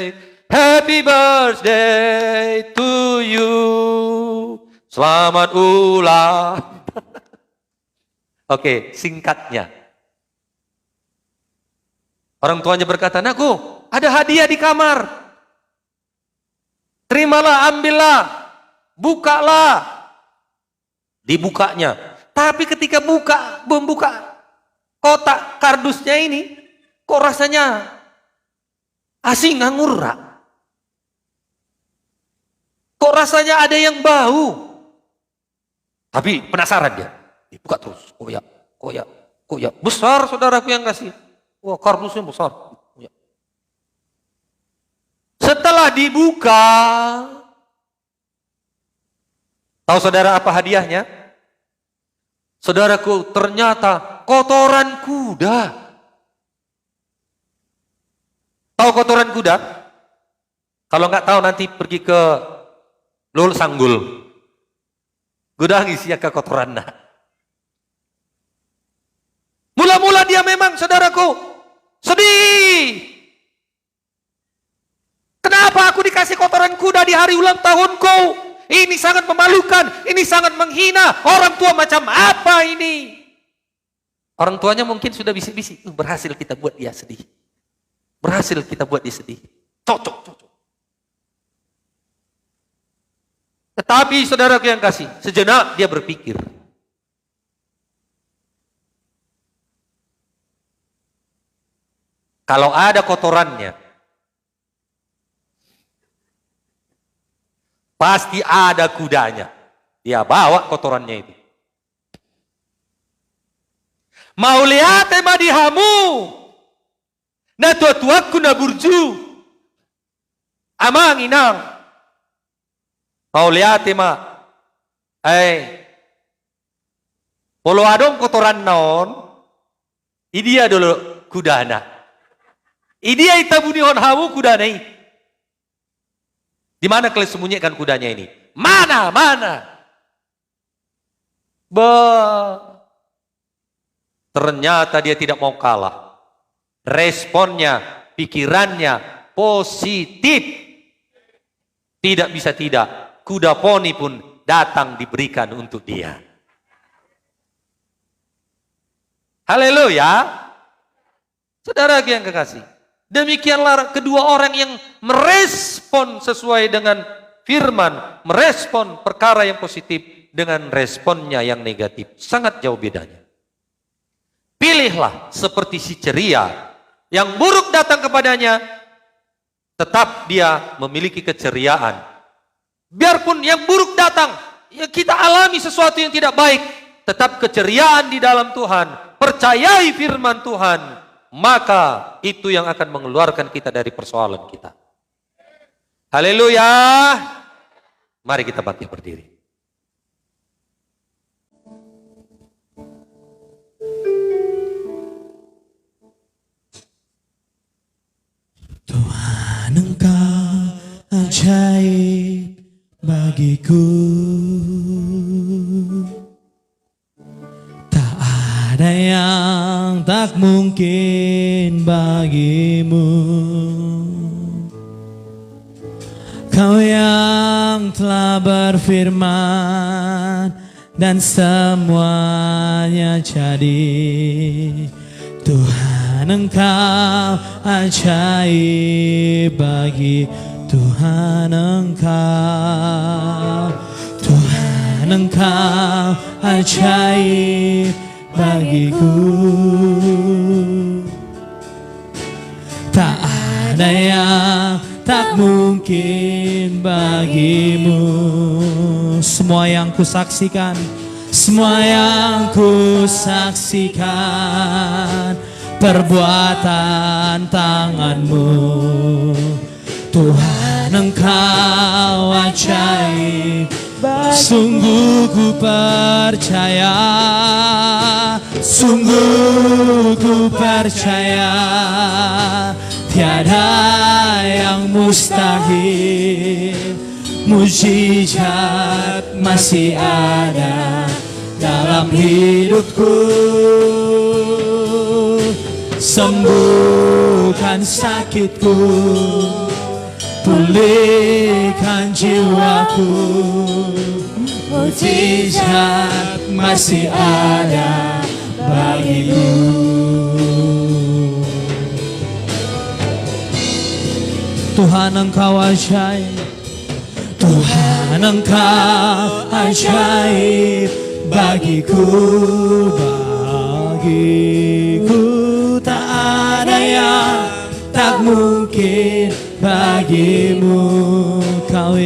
Happy birthday to you. Selamat ulang. Oke, singkatnya. Orang tuanya berkata, "Anakku, ada hadiah di kamar. Terimalah, ambillah. Bukalah." Dibukanya. Tapi ketika membuka kotak kardusnya ini, kok rasanya asing, nganggur. Kok rasanya ada yang bau? Tapi penasaran dia. Dibuka terus. Koyak. Besar saudaraku yang kasih. Wah, kardusnya besar. Koyak. Setelah dibuka, tahu saudara apa hadiahnya? Saudaraku, ternyata kotoran kuda. Tahu kotoran kuda? Kalau nggak tahu nanti pergi ke Lul Sanggul. Gudang isinya kekotoran. Mula-mula dia memang, saudaraku, sedih. Kenapa aku dikasih kotoran kuda di hari ulang tahunku? Ini sangat memalukan, ini sangat menghina. Orang tua macam apa ini? Orang tuanya mungkin sudah bisik-bisik, berhasil kita buat dia sedih. Berhasil kita buat dia sedih. Cocok. Tetapi saudaraku yang kasih, sejenak dia berpikir. Kalau ada kotorannya, pasti ada kudanya. Dia bawa kotorannya itu. Mau lihat madihamu, na tua-tuaku na burju, amang inang. Mau lihat polo adong kotoran naon, idia dulu kudana. Idia itabunihon hamu kudana ini. Di mana kalian sembunyikan kudanya ini? Mana? Ternyata dia tidak mau kalah. Responnya, pikirannya positif. Tidak bisa tidak. Kuda poni pun datang diberikan untuk dia. Haleluya. Saudara yang kekasih. Demikianlah kedua orang yang merespon sesuai dengan firman. Merespon perkara yang positif dengan responnya yang negatif. Sangat jauh bedanya. Pilihlah seperti si ceria. Yang buruk datang kepadanya, tetap dia memiliki keceriaan. Biarpun yang buruk datang, ya kita alami sesuatu yang tidak baik, tetap keceriaan di dalam Tuhan, percayai firman Tuhan, maka itu yang akan mengeluarkan kita dari persoalan kita. Haleluya. Mari kita bangkit berdiri. Tuhan, Engkau ajaib bagiku. Tak ada yang tak mungkin bagimu. Kau yang telah berfirman dan semuanya jadi. Tuhan Engkau ajaib bagi Tuhan Engkau. Tuhan Engkau ajaib bagiku. Tak ada yang tak mungkin bagimu. Semua yang kusaksikan, semua yang kusaksikan, perbuatan tanganmu. Tuhan Engkau ajaib, sungguh ku percaya, sungguh ku percaya. Tiada yang mustahil, mujizat masih ada dalam hidupku. Sembuhkan sakitku, pulihkan jiwaku. Mujizat masih ada bagimu. Tuhan Engkau ajaib, Tuhan Engkau ajaib bagiku, bagiku. Tak ada yang tak mungkin bagimu. Kau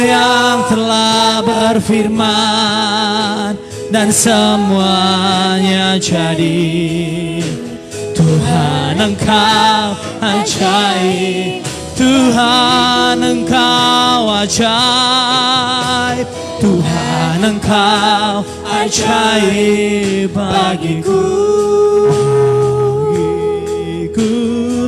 yang telah berfirman dan semuanya jadi. Tuhan Engkau ajaib, Tuhan Engkau ajaib, Tuhan Engkau ajaib bagiku.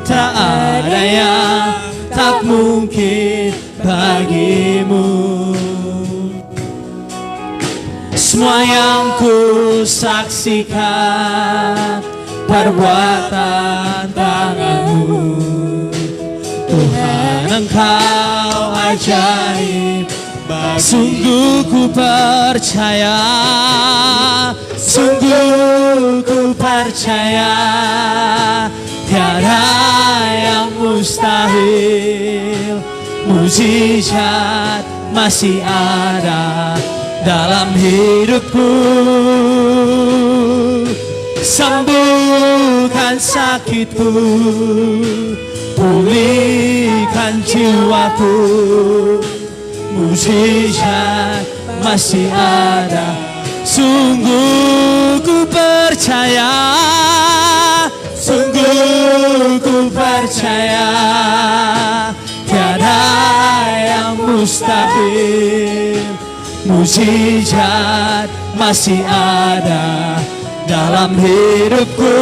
Tak ada yang tak mungkin bagimu. Semua yang ku saksikan, perbuatan tanganmu. Tuhan Engkau ajaib, sungguh ku percaya, sungguh ku percaya. Tiada yang mustahil, mujizat masih ada dalam hidupku. Sembuhkan sakitku, pulihkan jiwaku. Mujizat masih ada, sungguh ku percaya, sungguh ku percaya. Tiada yang mustahil, mujizat masih ada dalam hidupku.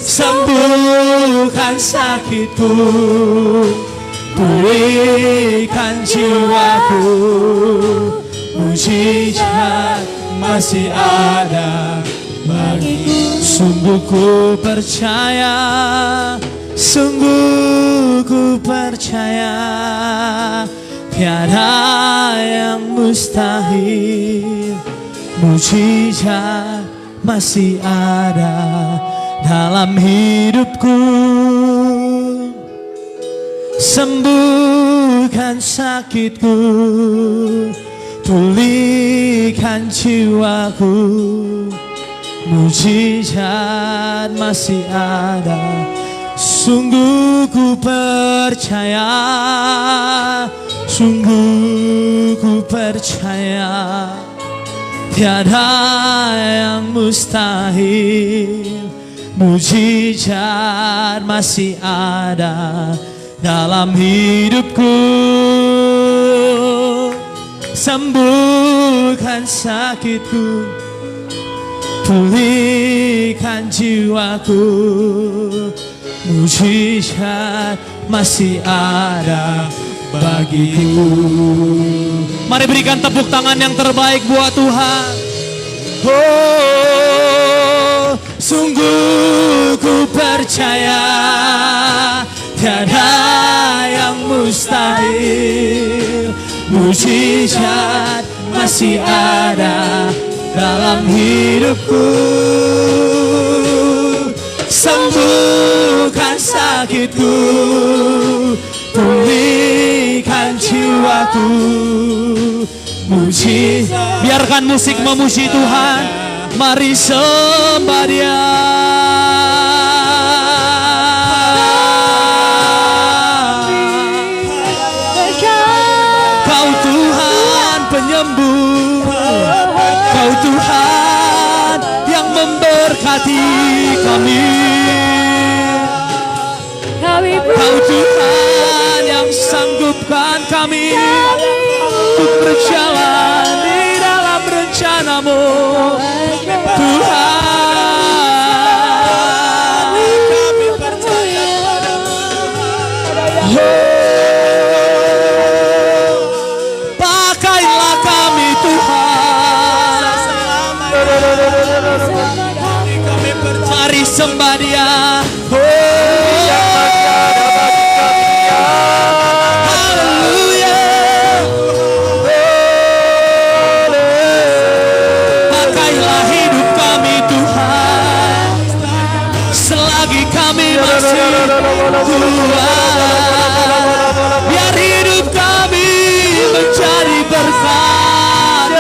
Sembuhkan sakitku, pulihkan jiwaku. Mujizat masih ada bagiku. Sungguh ku percaya, sungguh ku percaya. Tiada yang mustahil, mujizat masih ada dalam hidupku. Sembuhkan sakitku, pulihkan jiwaku. Mujizat masih ada, sungguh ku percaya, sungguh ku percaya. Tiada yang mustahil, mujizat masih ada dalam hidupku. Sembuhkan sakitku, pulihkan jiwaku. mujizat masih ada bagiku. Mari berikan tepuk tangan yang terbaik buat Tuhan. Oh, sungguh ku percaya tiada yang mustahil. Mujizat masih ada dalam hidupku. Sembuhkan sakitku, pulihkan jiwaku. Biarkan musik memuji Tuhan. Mari sembah Dia. Kau Tuhan penyembuh, Kau Tuhan yang memberkati kami. Kau Tuhan yang sanggupkan kami untuk berjalan di dalam rencana-Mu, Tuhan. Kami percaya padamu, Pakailah kami Tuhan. kami percaya. Mari sembah Dia. Pakailah hidup kami Tuhan, selagi kami masih Tuhan. Biar hidup kami menjadi berkat,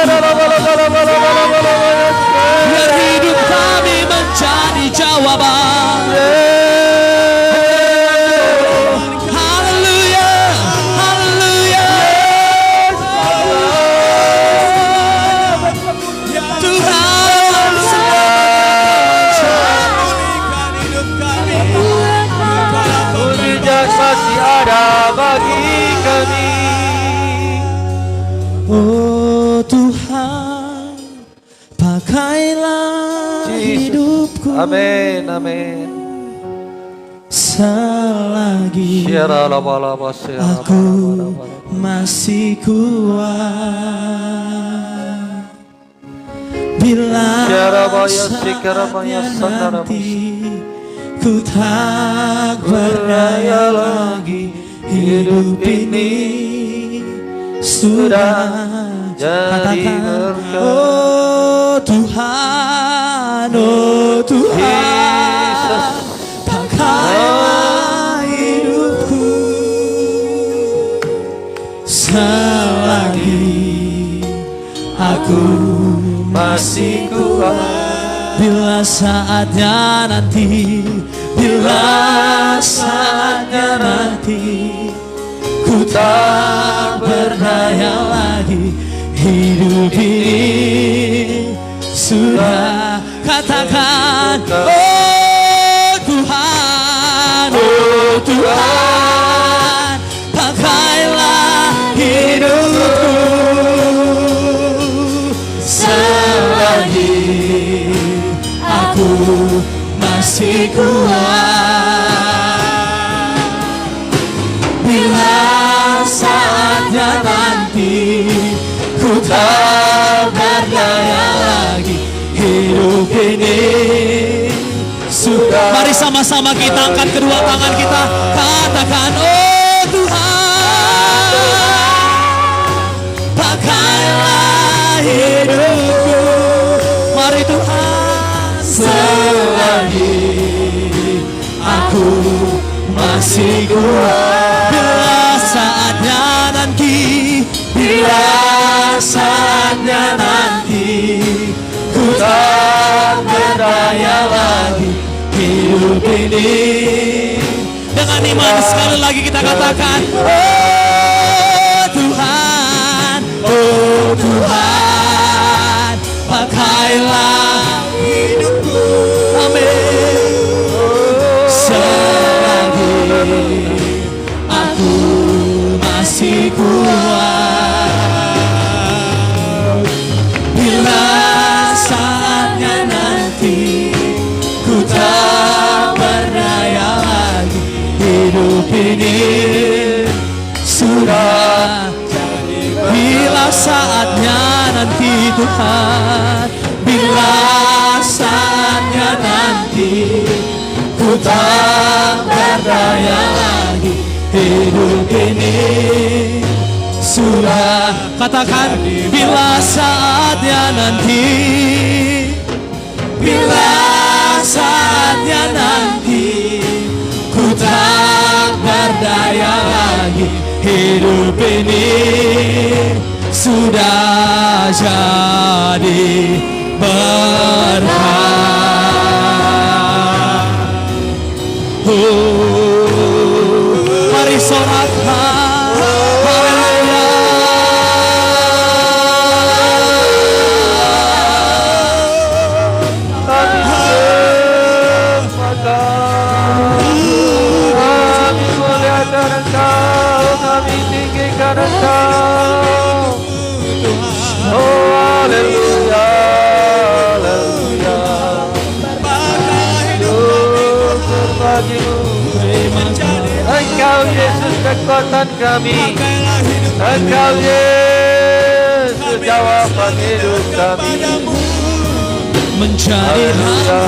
biar hidup kami menjadi jawaban. Haleluya, haleluya. Tuhan, Pulihkan hidup kami. Mujizat masih ada bagi kami. oh Tuhan, pakailah hidupku Amin, amin. selagi aku masih kuat. Bila nanti ku tak berdaya lagi, hidup ini sudah katakan, oh Tuhan, oh Tuhan, pakailah hidupku selagi aku masih kuat. Bila saatnya nanti, bila saatnya nanti ku tak berdaya lagi, hidup ini sudah katakan, oh Tuhan, oh Tuhan, pakailah hidupku selagi aku masih kuat. Bila saatnya nanti ku tak berdaya lagi, hidup ini sudah. Mari sama-sama kita angkat kedua tangan kita, katakan, oh Tuhan, pakailah hidupku. Mari Tuhan, selagi aku masih kuat. Bila saatnya nanti, bila saatnya nanti ku tak berdaya lagi, hidup ini. Dengan iman sekali lagi kita katakan, oh Tuhan, oh Tuhan, pakailah hidupku. Amin. Selagi aku masih kuat. Bila saatnya nanti ku tak berdaya lagi, saatnya nanti Tuhan, bila saatnya nanti, ku tak berdaya lagi. Hidup ini sudah, katakan, bila saatnya nanti, bila saatnya nanti, ku tak berdaya lagi. Hidup ini sudah jadi berkah. Mari sorakkan, haleluya. Kami muliakan Engkau, kami tinggikan Engkau. Oh haleluya, haleluya. Hidup bagimu, Engkau Yesus kekuatan kami, Engkau Yesus jawaban hidup kami. Menjadi hamba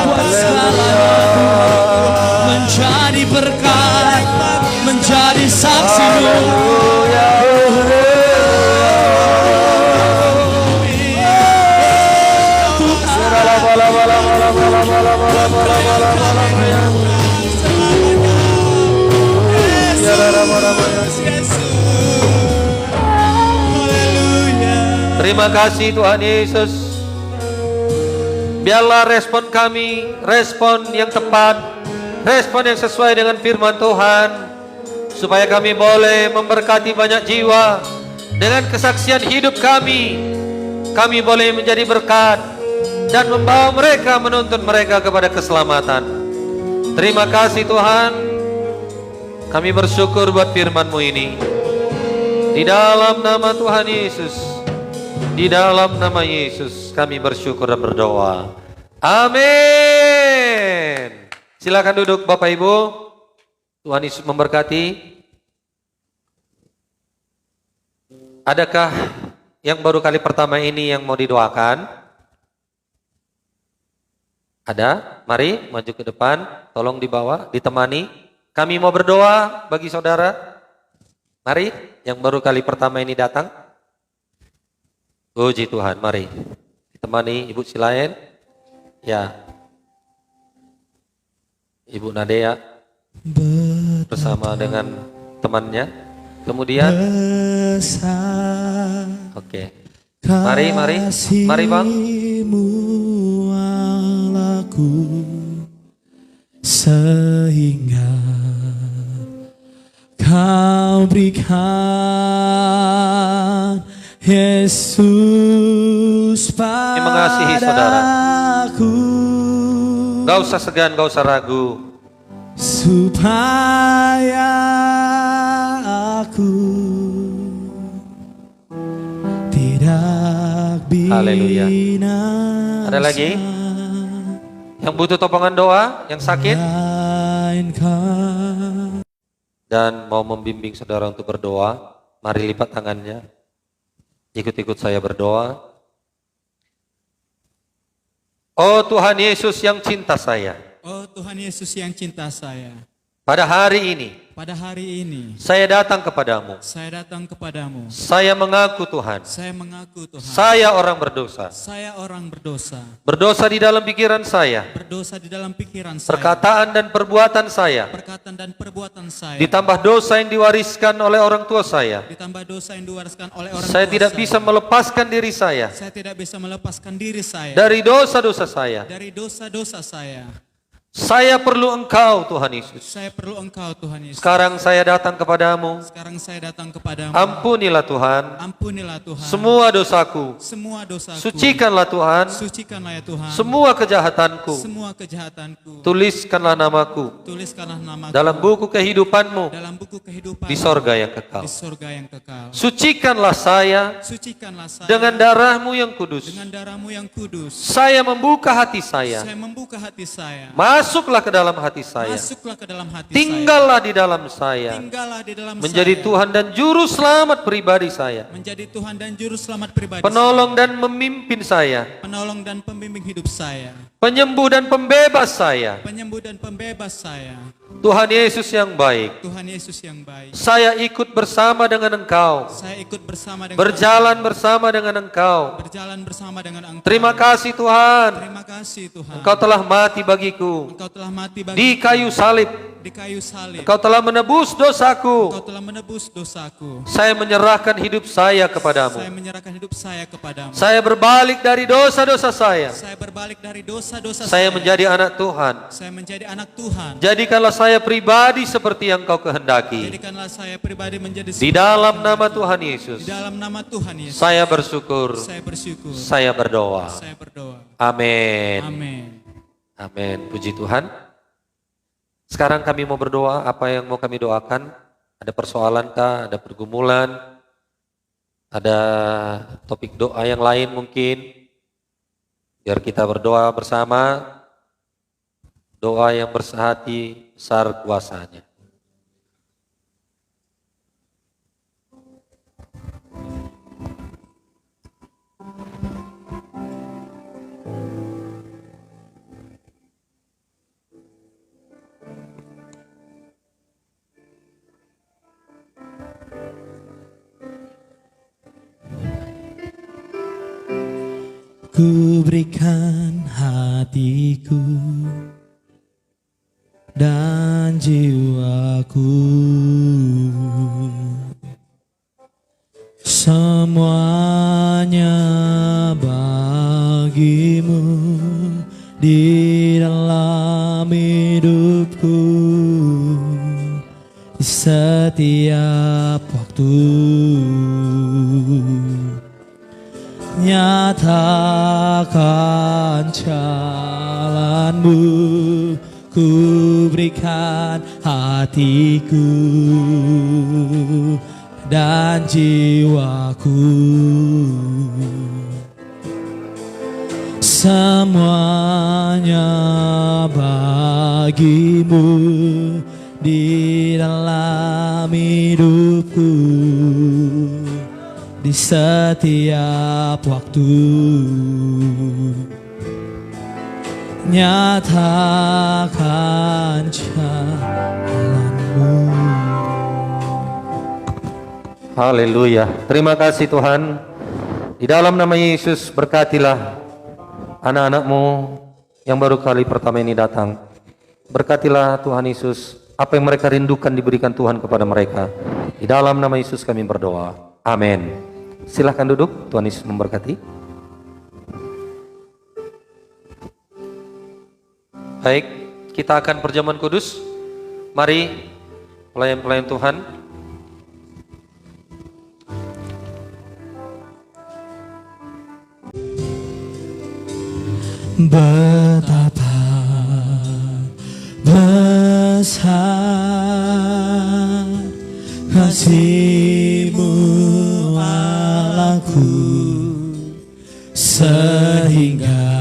buat segalanya, menjadi berkat, menjadi saksimu. Terima kasih Tuhan Yesus. Biarlah respon kami, respon yang tepat, respon yang sesuai dengan firman Tuhan, supaya kami boleh memberkati banyak jiwa dengan kesaksian hidup kami. Kami boleh menjadi berkat dan membawa mereka, menuntun mereka kepada keselamatan. Terima kasih Tuhan. Kami bersyukur buat firman-Mu ini. Di dalam nama Tuhan Yesus, di dalam nama Yesus kami bersyukur dan berdoa. Amin. Silakan duduk Bapak Ibu. Tuhan Yesus memberkati. Adakah yang baru kali pertama ini yang mau didoakan? Ada? Mari maju ke depan. Tolong dibawa, ditemani. Kami mau berdoa bagi saudara. Mari yang baru kali pertama ini datang. Puji Tuhan, mari ditemani Ibu Silaen, ya, Ibu Nadea bersama dengan temannya. Kemudian, oke, mari Bang. Sehingga Kau berikan Yesus padaku. Mengasihi saudara. Gak usah segan, gak usah ragu. Supaya aku tidak Haleluya. binasa. Ada lagi? Yang butuh topangan doa, yang sakit? Dan mau membimbing saudara untuk berdoa, mari lipat tangannya. Ikut-ikut saya berdoa. Oh Tuhan Yesus yang cinta saya. Oh Tuhan Yesus yang cinta saya. Pada hari ini, saya datang kepadamu. datang kepadamu. Saya mengaku Tuhan. Saya mengaku Tuhan. Saya orang berdosa. Saya orang berdosa. Berdosa di dalam pikiran saya. Berdosa di dalam pikiran saya. Perkataan dan perbuatan saya. Perkataan dan perbuatan saya. Ditambah dosa yang diwariskan oleh orang tua saya. Ditambah dosa yang diwariskan oleh orang Saya tua tidak saya. bisa melepaskan diri saya Saya tidak bisa melepaskan diri saya dari dosa-dosa saya. dari dosa-dosa saya. Saya perlu Engkau Tuhan Yesus. Saya perlu Engkau Tuhan Yesus. Sekarang saya datang kepadamu. Sekarang saya datang kepadamu. Ampunilah Tuhan Ampunilah Tuhan semua dosaku. semua dosaku. Sucikanlah Tuhan Sucikanlah ya Tuhan semua kejahatanku. semua kejahatanku. Tuliskanlah namaku Tuliskanlah namaku dalam buku kehidupanmu dalam buku kehidupan di sorga yang kekal. di surga yang kekal. Sucikanlah saya Sucikanlah saya dengan darahmu yang kudus. dengan darahmu yang kudus. Saya membuka hati saya Saya membuka hati saya Masuklah ke dalam hati saya. Masuklah ke dalam hati Tinggallah di dalam saya. saya. Tinggallah di dalam Menjadi saya. Tuhan dan juru selamat pribadi saya. Menjadi Tuhan dan juru selamat pribadi Penolong saya. dan memimpin saya. Penolong dan pembimbing hidup saya. Penyembuh dan pembebas saya. Penyembuh dan pembebas saya. Tuhan Yesus yang baik, Tuhan Yesus yang baik. saya ikut bersama dengan Engkau. Saya ikut bersama dengan Berjalan bersama dengan Engkau. berjalan bersama dengan Engkau. Terima kasih Tuhan. Terima kasih Tuhan. Engkau telah mati bagiku Engkau telah mati di bagi kayu salib. di kayu salib. Engkau telah menebus dosaku. Engkau telah menebus dosaku. Saya menyerahkan hidup saya kepadamu. Saya menyerahkan hidup saya kepadamu. Saya berbalik dari dosa-dosa saya. Saya berbalik dari dosa-dosa Saya menjadi anak Tuhan. Saya menjadi anak Tuhan. Jadikanlah saya pribadi seperti yang Kau kehendaki. Jadikanlah saya pribadi menjadi Di dalam nama Tuhan Yesus, di dalam nama Tuhan Yesus. saya bersyukur, Saya bersyukur. saya berdoa. Saya berdoa. Amin. Amin. Amin. Puji Tuhan. Sekarang kami mau berdoa. Apa yang mau kami doakan? Ada persoalan kah? Ada pergumulan? Ada topik doa yang lain mungkin? Biar kita berdoa bersama. Doa yang bersehati besar kuasanya. Ku berikan hatiku dan jiwaku, semuanya bagimu di dalam hidupku, di setiap waktu. Nyatakan jalanmu, ku berikan hatiku dan jiwaku, semuanya bagimu di dalam hidupku, di setiap waktu. Nyatakan jalanmu. Haleluya. Terima kasih Tuhan. Di dalam nama Yesus berkatilah anak-anak-Mu yang baru kali pertama ini datang. Berkatilah Tuhan Yesus, apa yang mereka rindukan diberikan Tuhan kepada mereka. Di dalam nama Yesus kami berdoa. Amin. Silahkan duduk, Tuhan Yesus memberkati. Baik, kita akan perjamuan kudus. Mari pelayan-pelayan Tuhan. Betapa besar kasih-Mu Allahku, sehingga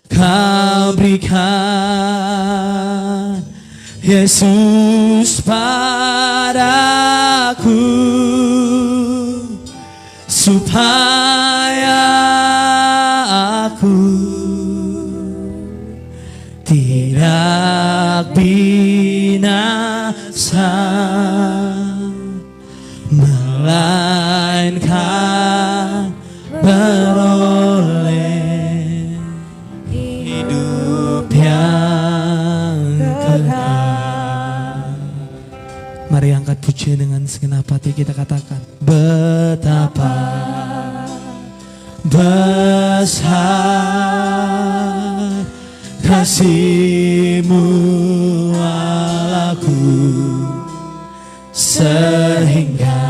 Kau berikan Yesus padaku, supaya aku tidak binasa, melainkan beroleh hidup yang kekal. Mari angkat pujian dengan segenap hati, kita katakan, betapa besar kasih-Mu Allahku, sehingga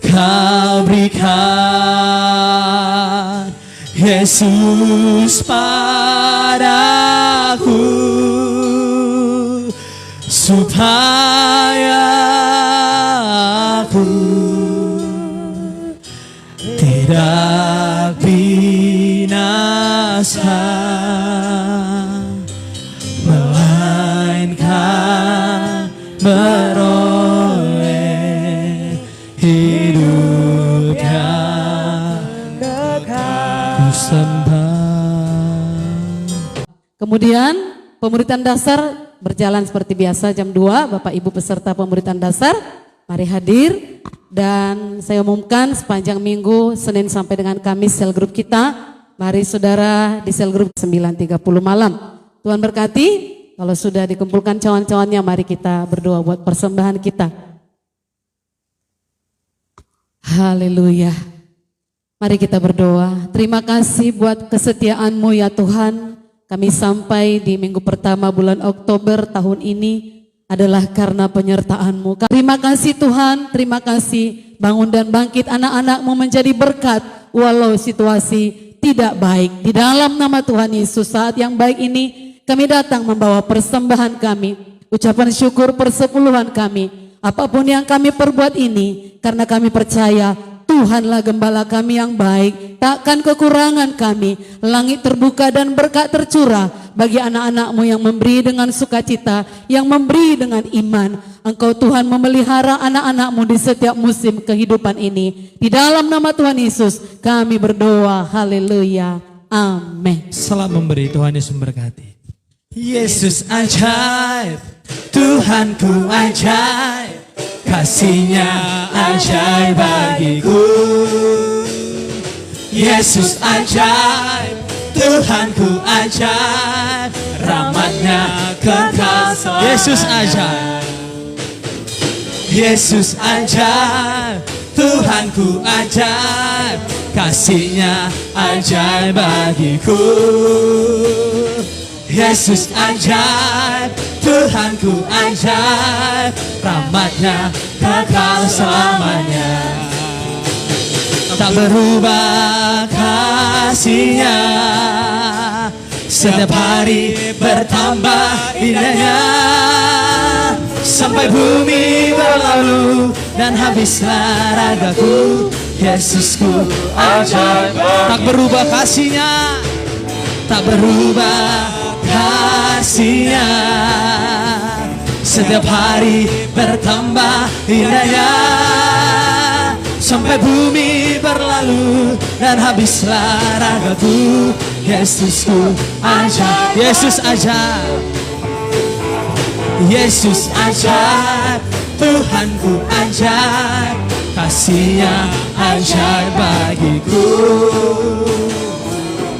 Kau berikan Yesus padaku, supaya aku tidak binasa, sembah. Kemudian pemuritan dasar berjalan seperti biasa jam 2. Bapak Ibu peserta pemuritan dasar mari hadir. Dan saya umumkan sepanjang minggu Senin sampai dengan Kamis sel grup kita. Mari saudara di sel grup 9.30 malam. Tuhan berkati. Kalau sudah dikumpulkan cawan-cawannya mari kita berdoa buat persembahan kita. Haleluya. Mari kita berdoa. Terima kasih buat kesetiaan-Mu ya Tuhan. Kami sampai di minggu pertama bulan Oktober tahun ini adalah karena penyertaan-Mu. Terima kasih Tuhan, terima kasih bangun dan bangkit anak-anak-Mu menjadi berkat walau situasi tidak baik. Di dalam nama Tuhan Yesus saat yang baik ini kami datang membawa persembahan kami, ucapan syukur persepuluhan kami. Apapun yang kami perbuat ini karena kami percaya Tuhanlah gembala kami yang baik, takkan kekurangan kami. Langit terbuka dan berkat tercurah bagi anak-anak-Mu yang memberi dengan sukacita, yang memberi dengan iman. Engkau Tuhan memelihara anak-anak-Mu di setiap musim kehidupan ini. Di dalam nama Tuhan Yesus kami berdoa, haleluya, amin. Selamat memberi, Tuhan Yesus memberkati. Yesus ajaib, Tuhanku ajaib, kasih-Nya ajaib bagiku. Yesus ajaib, Tuhanku ajaib, rahmat-Nya kekal selamanya. Yesus ajaib, Yesus ajaib, Tuhanku ajaib, kasih-Nya ajaib bagiku. Yesus ajaib, Tuhanku ajaib, rahmat-Nya kekal selamanya. Tak berubah kasih-Nya, setiap hari bertambah indahnya. Sampai bumi berlalu dan habislah ragaku, Yesusku ajaib. Tak berubah kasih-Nya, tak berubah kasih-Nya, setiap hari bertambah indahnya. Sampai bumi berlalu dan habislah ragaku, Yesusku ajaib. Yesus ajaib, Yesus ajaib, Tuhanku ajaib, kasih-Nya ajaib bagiku.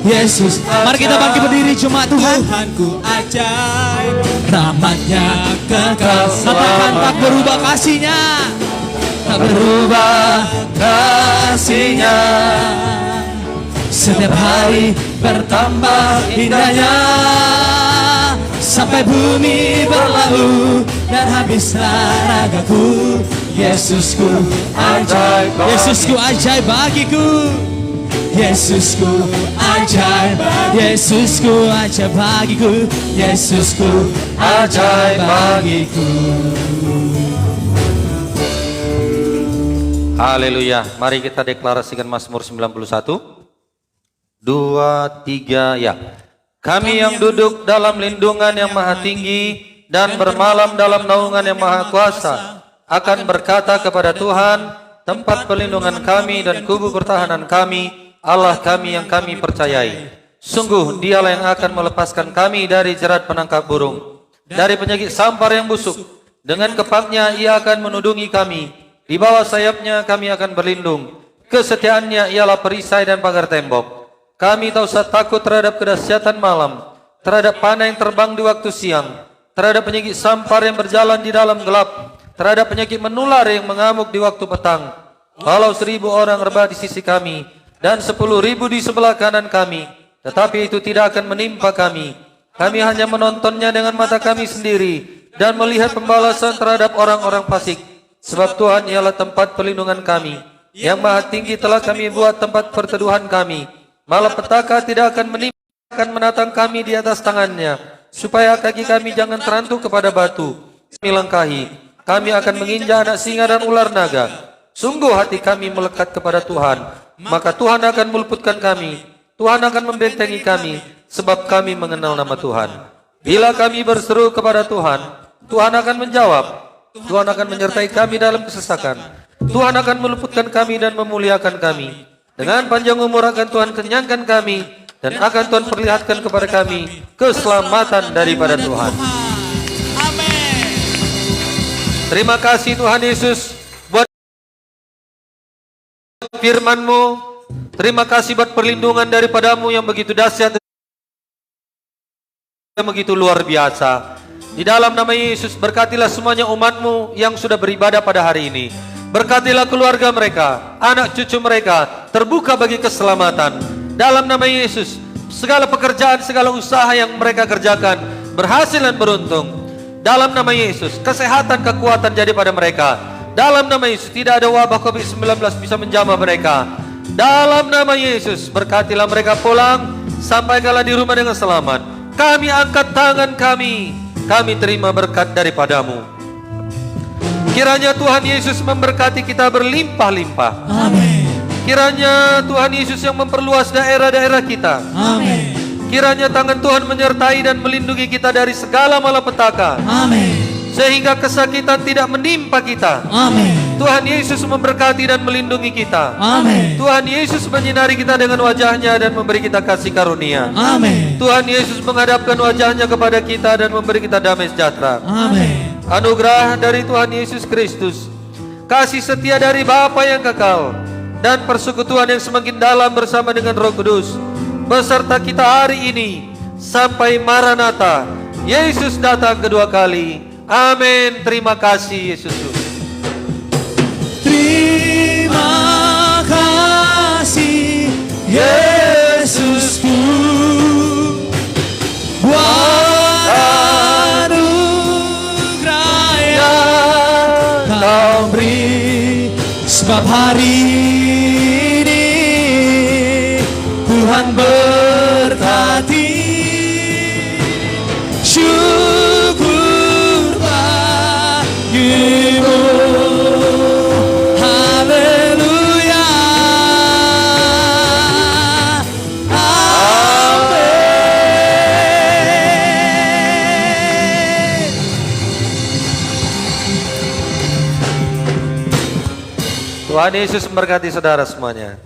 Yesus, mari kita bangkit berdiri jemaat Tuhan. Tuhanku ajaib, rahmat-Nya kekal. Katakan tak berubah kasih-Nya, tak berubah kasih-Nya, setiap hari bertambah indahnya. Sampai bumi berlalu dan habislah ragaku, Yesusku ajaib, Yesusku ajaib bagiku. Yesusku ajaib, Yesusku ajaib bagiku, Yesusku ajaib bagiku. Haleluya. Mari kita deklarasikan Mazmur 91. 2, 3, ya. Kami yang duduk dalam lindungan yang maha tinggi dan bermalam dalam naungan yang maha kuasa akan berkata kepada Tuhan, tempat perlindungan kami dan kubu pertahanan kami, Allah kami yang kami percayai. Sungguh Dialah yang akan melepaskan kami dari jerat penangkap burung, dari penyakit sampar yang busuk. Dengan kepaknya Ia akan menudungi kami, di bawah sayapnya kami akan berlindung. Kesetiaannya ialah perisai dan pagar tembok. Kami tak usah takut terhadap kedahsyatan malam, terhadap panah yang terbang di waktu siang, terhadap penyakit sampar yang berjalan di dalam gelap, terhadap penyakit menular yang mengamuk di waktu petang. Walau 1000 orang rebah di sisi kami dan 10.000 di sebelah kanan kami, tetapi itu tidak akan menimpa kami. Kami hanya menontonnya dengan mata kami sendiri dan melihat pembalasan terhadap orang-orang fasik. Sebab Tuhan ialah tempat perlindungan kami, yang maha tinggi telah kami buat tempat perteduhan kami. Malapetaka tidak akan menimpa, akan menatang kami di atas tangannya, supaya kaki kami jangan terantuk kepada batu. Kami langkahi, kami akan menginjak anak singa dan ular naga. Sungguh hati kami melekat kepada Tuhan, maka Tuhan akan meluputkan kami. Tuhan akan membentengi kami, sebab kami mengenal nama Tuhan. Bila kami berseru kepada Tuhan, Tuhan akan menjawab. Tuhan akan menyertai kami dalam kesesakan. Tuhan akan meluputkan kami dan memuliakan kami. Dengan panjang umur akan Tuhan kenyangkan kami, dan akan Tuhan perlihatkan kepada kami keselamatan daripada Tuhan. Amin. Terima kasih Tuhan Yesus buat firman-Mu. Terima kasih buat perlindungan daripada-Mu yang begitu dahsyat, yang begitu luar biasa. Di dalam nama Yesus, berkatilah semuanya umat-Mu yang sudah beribadah pada hari ini. Berkatilah keluarga mereka, anak cucu mereka, terbuka bagi keselamatan. Dalam nama Yesus, segala pekerjaan, segala usaha yang mereka kerjakan berhasil dan beruntung. Dalam nama Yesus, kesehatan, kekuatan jadi pada mereka. Dalam nama Yesus, tidak ada wabah COVID-19 bisa menjamah mereka. Dalam nama Yesus, berkatilah mereka pulang, sampaikanlah di rumah dengan selamat. Kami angkat tangan kami terima berkat daripada-Mu. Kiranya Tuhan Yesus memberkati kita berlimpah-limpah. Amin. Kiranya Tuhan Yesus yang memperluas daerah-daerah kita. Amin. Kiranya tangan Tuhan menyertai dan melindungi kita dari segala malapetaka. Amin. Sehingga kesakitan tidak menimpa kita. Amin. Tuhan Yesus memberkati dan melindungi kita. Amin. Tuhan Yesus menyinari kita dengan wajahnya dan memberi kita kasih karunia. Amin. Tuhan Yesus menghadapkan wajahnya kepada kita dan memberi kita damai sejahtera. Amin. Anugerah dari Tuhan Yesus Kristus, kasih setia dari Bapa yang kekal, dan persekutuan yang semakin dalam bersama dengan Roh Kudus beserta kita hari ini sampai Maranatha, Yesus datang kedua kali. Amin. Terima kasih Yesus. Terima kasih Yesusku buat anugerah yang Kau beri, sebab hari ini Tuhan berkati. Syukur bagimu. Haleluya. Amin. Tuhan Yesus memberkati saudara semuanya.